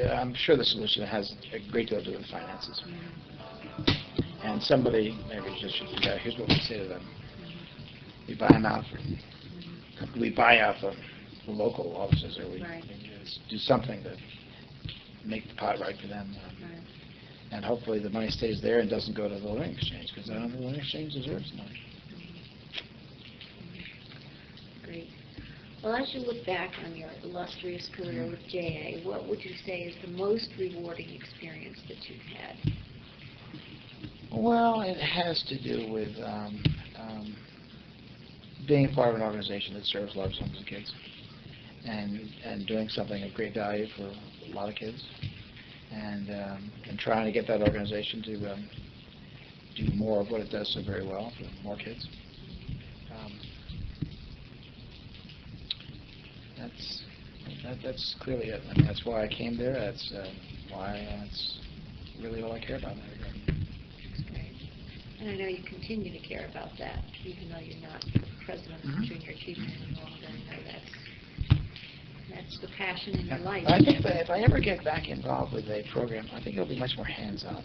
I'm sure the solution has a great deal to do with finances. And somebody maybe just should figure out, here's what we say to them. We buy them out. We buy out the local offices, or we just do something to make the pot right for them. And hopefully the money stays there and doesn't go to the Learning Exchange, because I don't think the Learning Exchange deserves money. Great. Well, as you look back on your illustrious career with JA, what would you say is the most rewarding experience that you've had? Well, it has to do with being part of an organization that serves large numbers of kids and doing something of great value for a lot of kids, and trying to get that organization to do more of what it does so very well for more kids. That's clearly it. I mean, that's why I came there. That's that's really all I care about in that regard. That's great. And I know you continue to care about that, even though you're not president of the junior achievement any longer. I know that's the passion in your life. I think that if I ever get back involved with a program, I think it'll be much more hands-on.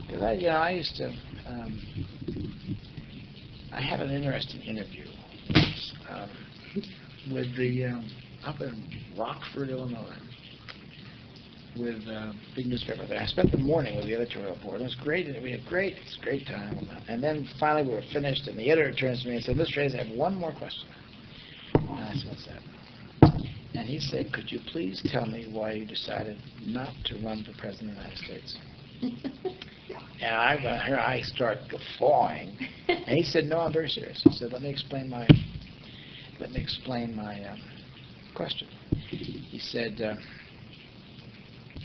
Because I used to, I had an interesting interview with the up in Rockford, Illinois, with a big newspaper there. I spent the morning with the editorial board. It was great. We had great time. And then finally we were finished, and the editor turns to me and said, "Mr. Hayes, I have one more question." And I said, "What's that?" And he said, "Could you please tell me why you decided not to run for president of the United States?" And I start guffawing. And he said, "No, I'm very serious." He said, let me explain my question. He said,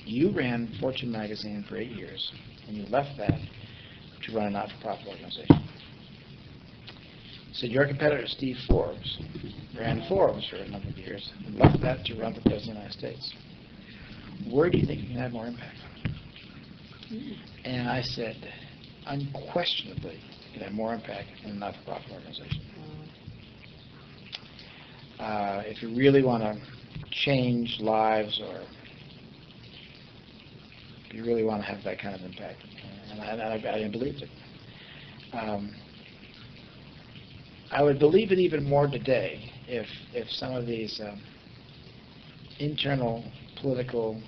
you ran Fortune magazine for 8 years, and you left that to run a not-for-profit organization. He said, your competitor, Steve Forbes, ran Forbes for a number of years, and left that to run for president of the United States. Where do you think you can have more impact? And I said, unquestionably, you can have more impact in a not-for-profit organization. If you really want to change lives, or if you really want to have that kind of impact, and I believed it. I would believe it even more today if some of these internal, political,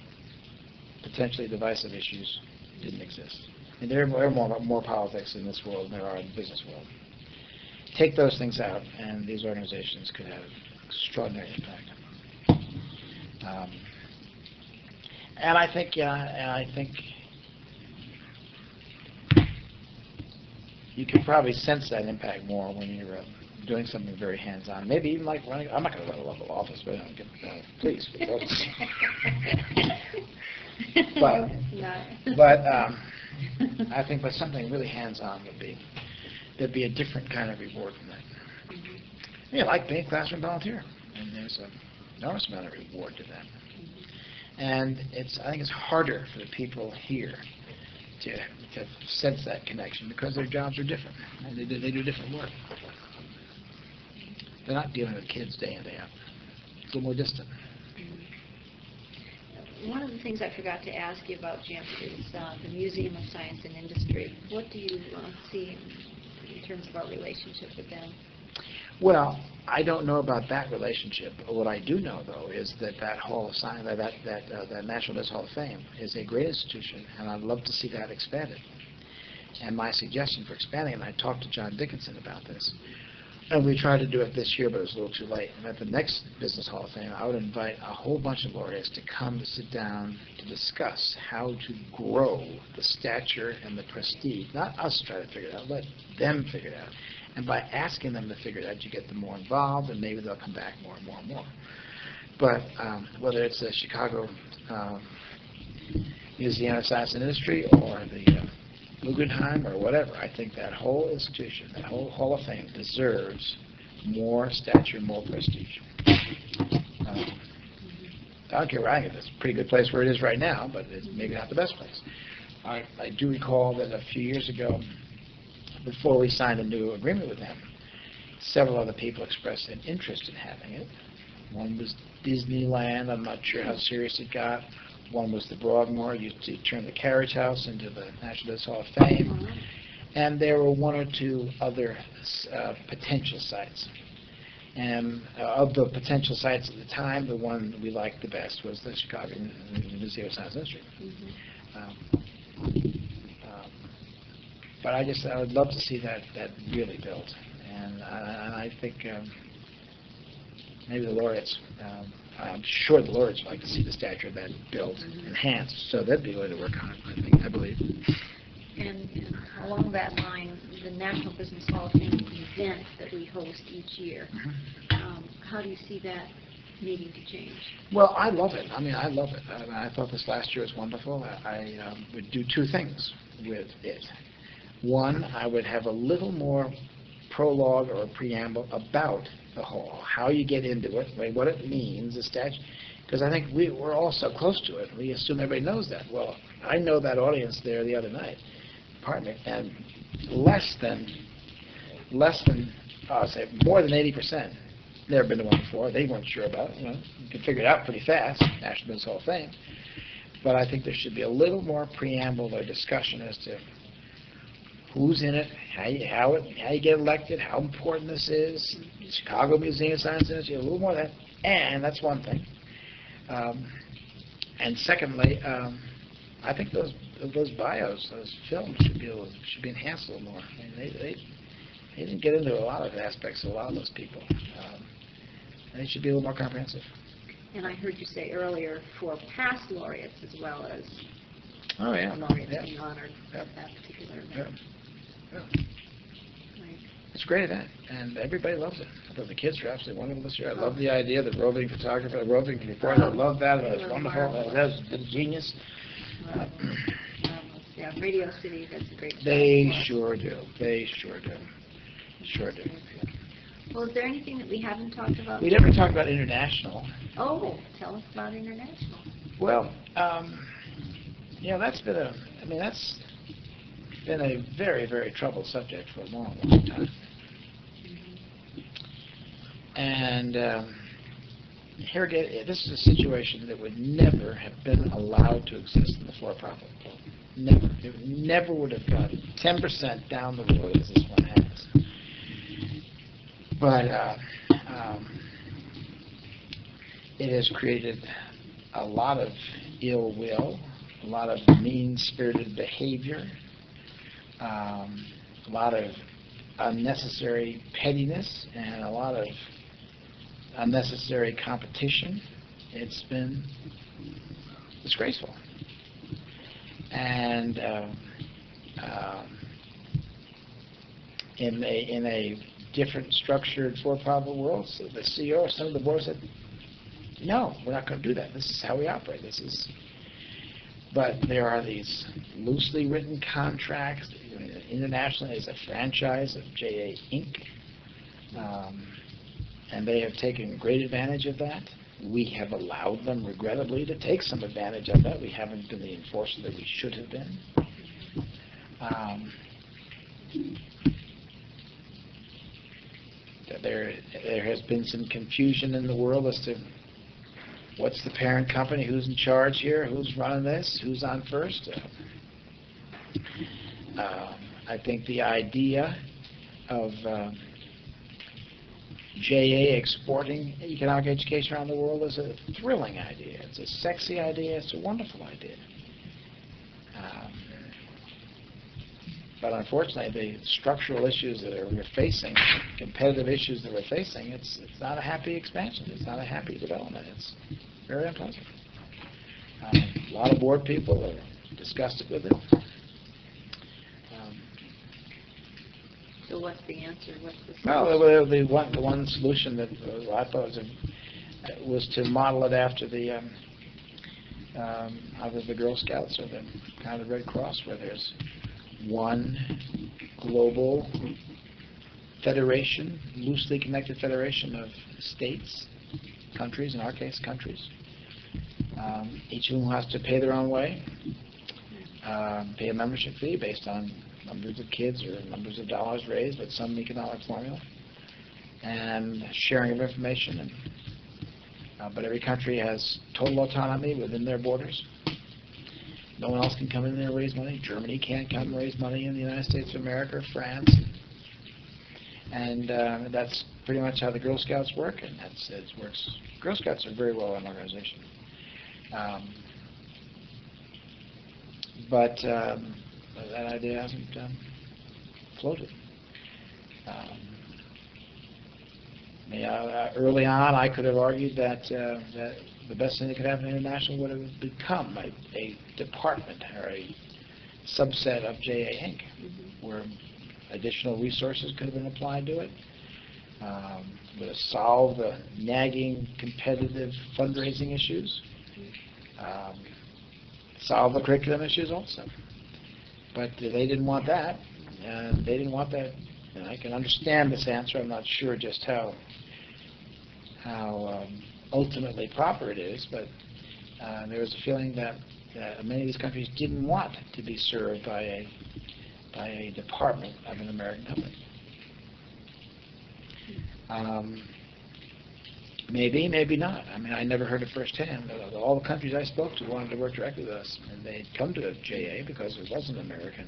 potentially divisive issues didn't exist. And there are more politics in this world than there are in the business world. Take those things out, and these organizations could have extraordinary impact. And I think you can probably sense that impact more when you're doing something very hands-on. Maybe even like running. I'm not going to run a local office, but please. But I think with something really hands-on there'd be a different kind of reward from that. Yeah, like being a classroom volunteer, and there's an enormous amount of reward to that. And I think it's harder for the people here to sense that connection because their jobs are different, and they do different work. They're not dealing with kids day in, day out. It's a little more distant. One of the things I forgot to ask you about, Jim, is the Museum of Science and Industry. What do you see in terms of our relationship with them? Well, I don't know about that relationship. What I do know, though, is that Hall of Science, that National Business Hall of Fame, is a great institution, and I'd love to see that expanded. And my suggestion for expanding, and I talked to John Dickinson about this, and we tried to do it this year, but it was a little too late. And at the next Business Hall of Fame, I would invite a whole bunch of laureates to come to sit down to discuss how to grow the stature and the prestige. Not us try to figure it out, let them figure it out. And by asking them to figure it out, you get them more involved, and maybe they'll come back more and more and more. But whether it's the Chicago Museum of Science and Industry or the Guggenheim or whatever, I think that whole institution, that whole Hall of Fame deserves more stature, more prestige. I don't care where I get. It's a pretty good place where it is right now, but it's maybe not the best place. I do recall that a few years ago, before we signed a new agreement with them, several other people expressed an interest in having it. One was Disneyland. I'm not sure how serious it got. One was the Broadmoor. You turned the Carriage House into the National Business Hall of Fame. And there were one or two other potential sites. And of the potential sites at the time, the one we liked the best was the Chicago Museum of Science and Industry. But I would love to see that really built. And I think maybe the laureates, I'm sure the laureates would like to see the stature of that built, enhanced. So that'd be a way to work on it, I believe. And along that line, the National Business Hall of Fame event that we host each year, how do you see that needing to change? Well, I love it. I mean, I love it. I thought this last year was wonderful. I would do two things with it. One, I would have a little more prologue or preamble about the hall, how you get into it, what it means, the statute, because I think we're all so close to it. We assume everybody knows that. Well, I know that audience there the other night, pardon me, and less than, I'll say more than 80%. Never been to one before. They weren't sure about it. You can figure it out pretty fast, National Business Hall of Fame. But I think there should be a little more preamble or discussion as to who's in it, how you get elected, how important this is. Chicago Museum of Science and Industry, a little more of that. And that's one thing. And secondly, I think those bios, those films should be enhanced a little more. I mean, they didn't get into a lot of aspects of a lot of those people. They should be a little more comprehensive. And I heard you say earlier for past laureates as well as laureates being honored at that particular event. Yeah. Right. It's a great event, and everybody loves it. I thought the kids were absolutely wonderful this year. I love the idea, the roving photographer, the roving reporter. I love that. It was wonderful. That was genius. Yeah, Radio City does a great job. They sure do. They sure do. Sure do. Well, is there anything that we haven't talked about? We never talked about international. Oh, tell us about international. Well, that's been a very, very troubled subject for a long, long time. And here again, this is a situation that would never have been allowed to exist in the for-profit world. Never. It never would have gone 10% down the road as this one has. But it has created a lot of ill will, a lot of mean-spirited behavior, a lot of unnecessary pettiness, and a lot of unnecessary competition. It's been disgraceful. And in a different structured for-profit world, so the CEO or some of the board said, no, we're not going to do that. This is how we operate. But there are these loosely written contracts. Internationally, is a franchise of JA Inc., and they have taken great advantage of that. We have allowed them, regrettably, to take some advantage of that. We haven't been the enforcer that we should have been. There has been some confusion in the world as to what's the parent company, who's in charge here, who's running this, who's on first. I think the idea of JA exporting economic education around the world is a thrilling idea. It's a sexy idea. It's a wonderful idea. But unfortunately, the structural issues that we're facing, competitive issues that we're facing, it's not a happy expansion. It's not a happy development. It's very unpleasant. A lot of board people are disgusted with it. So what's the answer? What's the solution? Well, the one solution that I thought was to model it after either the Girl Scouts or the kind of Red Cross, where there's one global federation, loosely connected federation of states, countries, in our case, countries. Each of them has to pay their own way, pay a membership fee based on numbers of kids or numbers of dollars raised with some economic formula, and sharing of information. But every country has total autonomy within their borders. No one else can come in there and raise money. Germany can't come and raise money in the United States of America, or France. And that's pretty much how the Girl Scouts work, and it works. Girl Scouts are a very well-run organization. But that idea hasn't floated. Early on, I could have argued that the best thing that could happen internationally would have become a department or a subset of JA Inc., where additional resources could have been applied to it. Would have solved the nagging competitive fundraising issues. Solve the curriculum issues also. But they didn't want that. They didn't want that. And I can understand this answer. I'm not sure just how ultimately proper it is, but there was a feeling that many of these countries didn't want to be served by a department of an American company. Maybe, maybe not. I mean, I never heard it firsthand. All the countries I spoke to wanted to work directly with us, and they'd come to JA because it was an American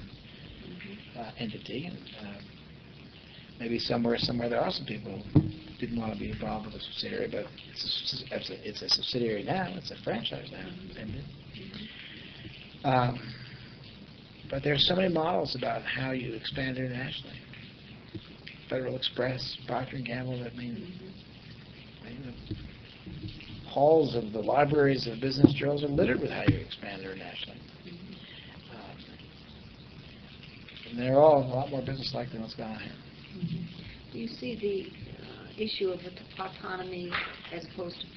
entity. And maybe somewhere there are some people who didn't want to be involved with a subsidiary, but it's a subsidiary now. It's a franchise now. But there's so many models about how you expand internationally. Federal Express, Procter & Gamble, I mean, the halls of the libraries of business journals are littered with how you expand internationally. And they're all a lot more business-like than what's going on here. Do you see the issue of autonomy as opposed to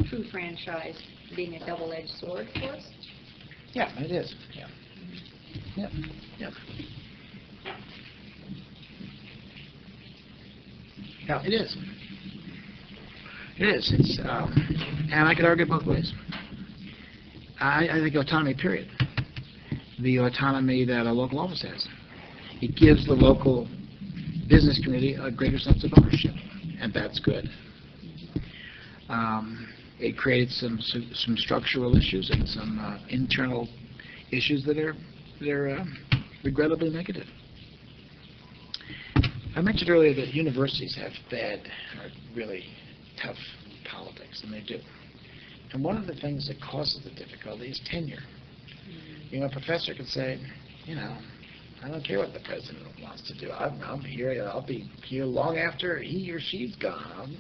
true franchise being a double-edged sword for us? Yeah, it is. Yeah. Yeah. Yeah. Yeah, it is. It is. It's, and I could argue both ways. I think autonomy, period. The autonomy that a local office has. It gives the local business community a greater sense of ownership, and that's good. It creates some structural issues and some internal issues that are regrettably negative. I mentioned earlier that universities have or really tough politics, and they do. And one of the things that causes the difficulty is tenure. You know, a professor can say, you know, I don't care what the president wants to do. I'll be here long after he or she's gone.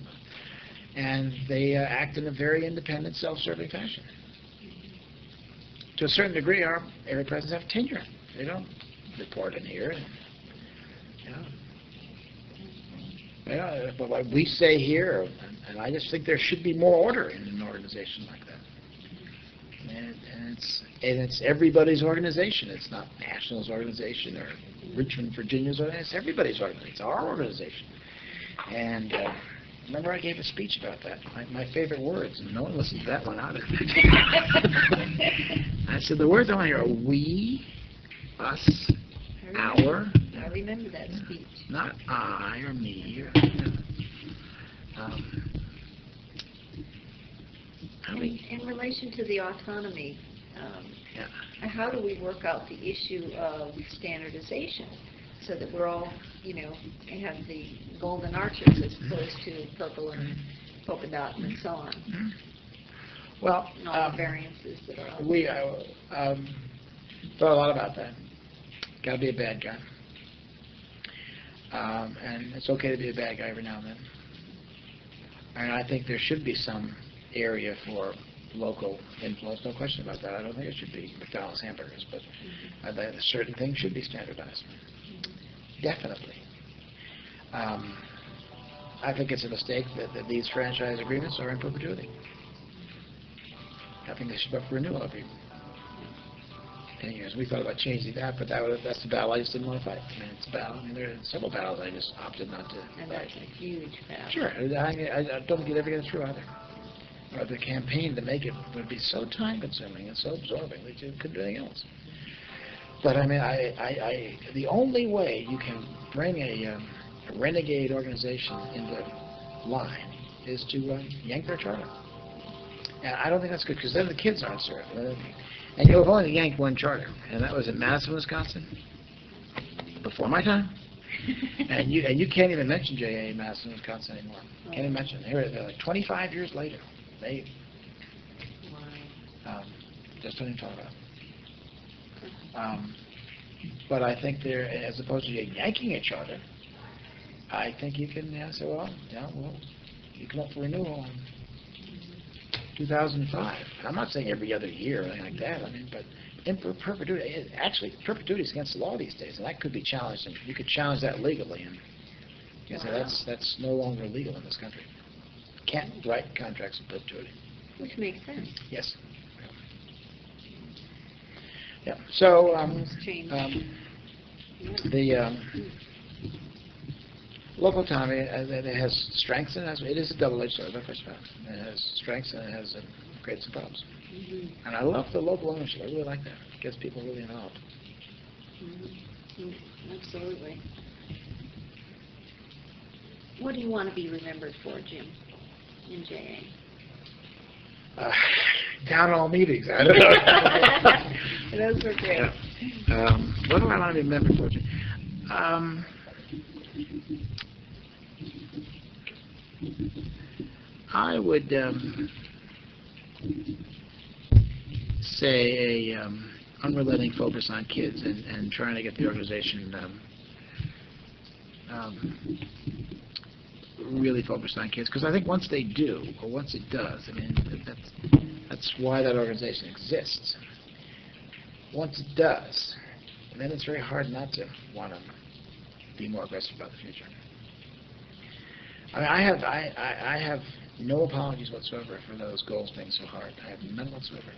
And they act in a very independent, self-serving fashion. To a certain degree, every president have tenure. They don't report in here. But what we say here, and I just think there should be more order in an organization like that. And it's everybody's organization. It's not National's organization or Richmond, Virginia's organization. It's everybody's organization. It's our organization. And remember I gave a speech about that. My favorite words, and no one listened to that one either. I said the words I want to hear are we, us, our. I remember that speech. Not I or me. In relation to the autonomy, how do we work out the issue of standardization so that we're all, have the golden arches as opposed to purple and polka dot and so on? Mm-hmm. Well, and all the variances that are out we thought a lot about that. Got to be a bad guy. And it's okay to be a bad guy every now and then. And I think there should be some area for local influence, no question about that. I don't think it should be McDonald's hamburgers, but certain things should be standardized. Definitely. I think it's a mistake that these franchise agreements are in perpetuity. I think they should be up for renewal every 10 years. We thought about changing that, but that's the battle I just didn't want to fight. I mean, it's a battle. I mean, there are several battles I just opted not to and fight. that's a huge battle. Sure. I don't think you'd ever get it through either. Or the campaign to make it would be so time-consuming and so absorbing that you couldn't do anything else. But, I mean, the only way you can bring a renegade organization into line is to yank their charter. And I don't think that's good, because then the kids aren't served. And you've only yanked one charter, and that was in Madison, Wisconsin, before my time. and you can't even mention JA in Madison, Wisconsin anymore. Can't even mention it. They're like 25 years later. They just don't even talk about it. But I think as opposed to yanking a charter, I think you can say, well, you come up for renewal. 2005. I'm not saying every other year or anything like that. I mean, but in perpetuity, actually, perpetuity is against the law these days, and that could be challenged. And you could challenge that legally, and you say that's no longer legal in this country. Can't write contracts in perpetuity. Which makes sense. Yes. Yeah. So the local autonomy it has strengths and it is a double-edged sword. First of all, it has strengths and it has creates some problems. Mm-hmm. And I love the local ownership. I really like that. It gets people really involved. Mm-hmm. Absolutely. What do you want to be remembered for, Jim, in JA? Town hall meetings. I don't know. Those were great. Yeah. What do I want to be remembered for? I would say a unrelenting focus on kids and trying to get the organization really focused on kids, because I think once they do, or once it does, I mean, that's why that organization exists. Once it does, then it's very hard not to want to be more aggressive about the future. I mean, I have no apologies whatsoever for those goals being so hard. I have none whatsoever.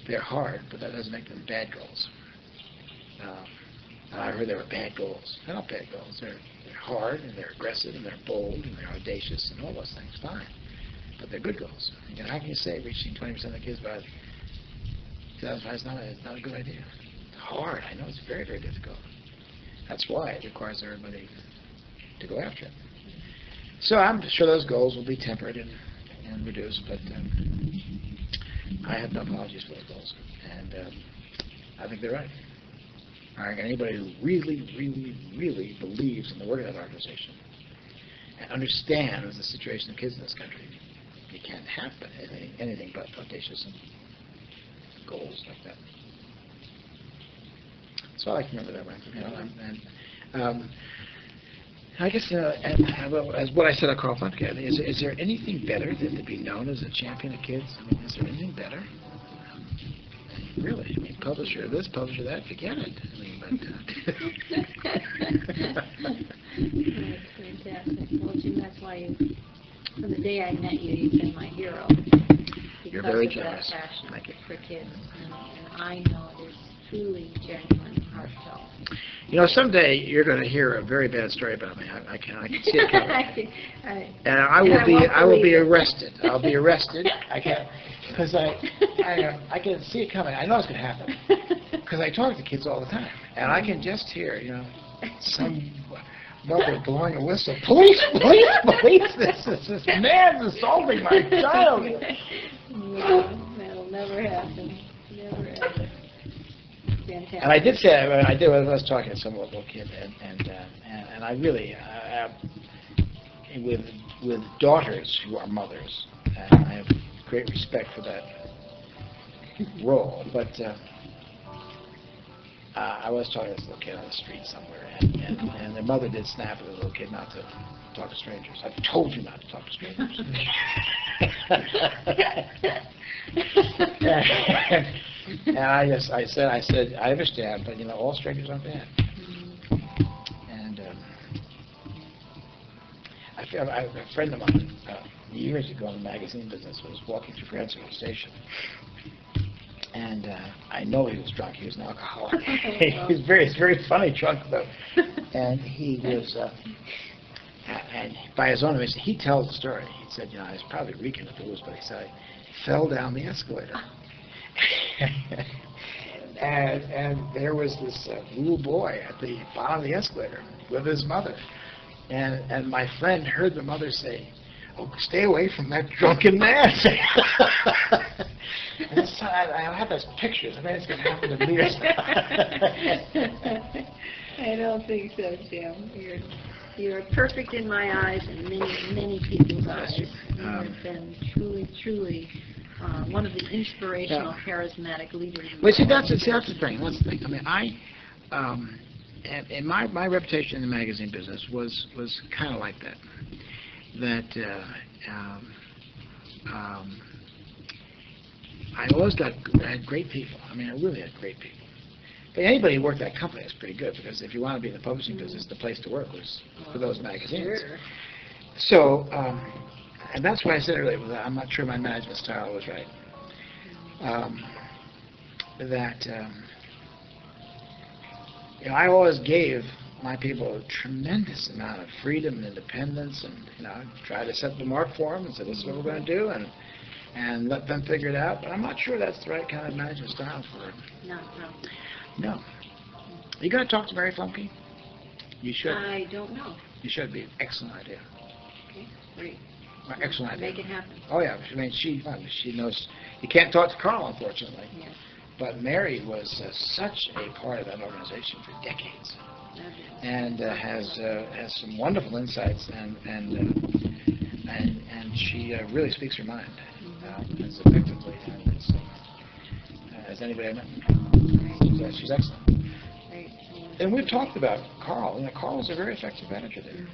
They're hard, but that doesn't make them bad goals. I heard they were bad goals. They're not bad goals. They're hard, and they're aggressive, and they're bold, and they're audacious, and all those things. Fine. But they're good goals. You know, how can you say reaching 20% of the kids by 2005 is not a good idea? It's hard. I know it's very, very difficult. That's why it requires everybody to go after it. So I'm sure those goals will be tempered and reduced, but I have no apologies for those goals. And I think they're right. I think anybody who really, really, really believes in the work of that organization and understands the situation of kids in this country, you can't have anything but audacious and goals like that. So I like to remember that way. You know, I guess, as what I said at Carl Funke, is there anything better than to be known as a champion of kids? I mean, is there anything better? Really? I mean, publisher this, publisher that, forget it. I mean, That's fantastic. Well, Jim, that's why from the day I met you, you've been my hero. You're very because of generous. that passion Thank you. for kids. And I know it is truly genuine, heartfelt. You know, someday you're going to hear a very bad story about me. I can see it coming. And I will be arrested. I'll be arrested. I can't, because I can see it coming. I know it's going to happen because I talk to kids all the time, and I can just hear, you know, some mother blowing a whistle. Police! Police! Police! This man's assaulting my child. No, that'll never happen. Never happen. Fantastic. And I did say, I was talking to some little kid, and I really, with daughters who are mothers, and I have great respect for that role. But I was talking to this little kid on the street somewhere, and their mother did snap at the little kid not to talk to strangers. I told you not to talk to strangers. And I said, I understand, but you know, all strangers aren't bad. And a friend of mine, years ago in the magazine business, was walking through Francisco Station, and I know he was drunk. He was an alcoholic. He's very funny drunk though, and he was. And by his own admission, he tells the story. He said, you know, I was probably reeking of booze, but he said, I fell down the escalator. and there was this little boy at the bottom of the escalator with his mother. And my friend heard the mother say, oh, stay away from that drunken man. And so I have those pictures. I mean, it's going to happen to me or something. I don't think so, Jim. You're perfect in my eyes and many people's eyes. You have been truly one of the inspirational, charismatic leaders. Well, see, that's the thing. That's the thing. I mean, and my reputation in the magazine business was kind of like that. That I had great people. I mean, I really had great people. But anybody who worked at that company is pretty good, because if you want to be in the publishing business, the place to work was for those magazines. Sure. So, and that's why I said earlier, I'm not sure my management style was right. I always gave my people a tremendous amount of freedom and independence, and I tried to set the mark for them and said, this is what we're going to do, and let them figure it out. But I'm not sure that's the right kind of management style for them. No. You going to talk to Mary Flumke? You should. I don't know. You should. Be an excellent idea. Okay, great. Excellent idea. Make it happen. Oh yeah, I mean she knows. You can't talk to Carl, unfortunately. Yes. But Mary was such a part of that organization for decades, and has some wonderful insights, and she really speaks her mind as effectively as anybody I know. She's excellent. And we've talked about Carl. Carl was a very effective manager there.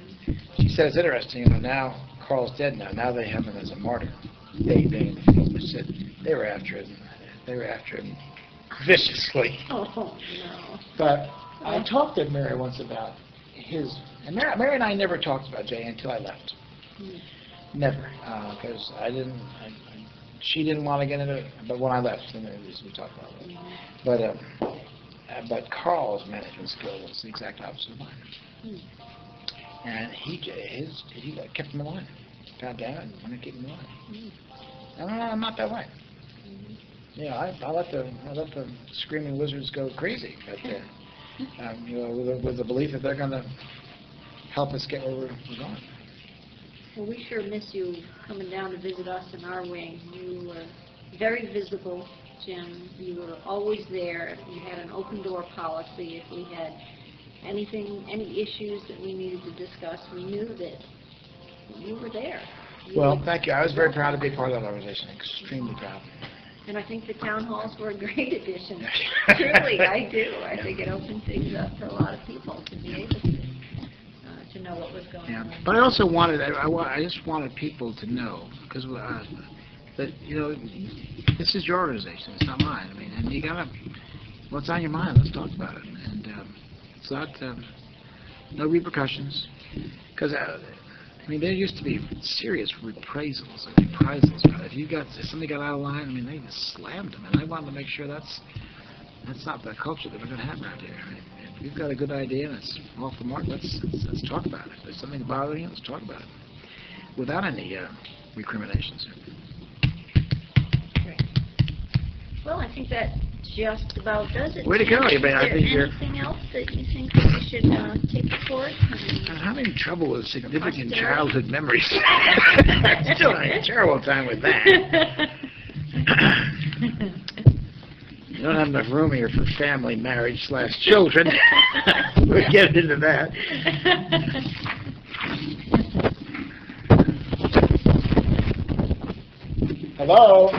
She said it's interesting. Now Carl's dead. Now they have him as a martyr. They being the field. She said they were after him. They were after him viciously. Oh no. But I talked to Mary once about his. And Mary and I never talked about Jay until I left. Never, because I didn't. She didn't want to get into it. But when I left, then we talked about it. But Carl's management skill was the exact opposite of mine. And he kept him in line. Found out and wanted to keep him in line. I'm not that way. I let the screaming wizards go crazy, but with the belief that they're going to help us get where we're going. Well, we sure miss you coming down to visit us in our wing. You were very visible, Jim. You were always there. You had an open door policy. If we had any issues that we needed to discuss, we knew that you were there. Well, thank you. I was very proud to be part of that organization. Extremely proud. And I think the town halls were a great addition. Truly, I do. I think it opened things up for a lot of people to be able to know what was going on. But I also I just wanted people to know, because that this is your organization. It's not mine. I mean, and you gotta, what's on your mind? Let's talk about it. And it's not no repercussions, because there used to be serious reprisals. If somebody got out of line, they just slammed them. And I wanted to make sure that's not the culture that we're going to have around here. If you've got a good idea and it's off the mark, let's talk about it. If there's something bothering you, let's talk about it without any recriminations. Great. Well, I think that just about does it. Way to go! Is there anything else that you think that we should take forward? I'm having trouble with significant childhood memories. I'm still having a terrible time with that. You don't have enough room here for family, marriage / children. We'll get into that. Hello?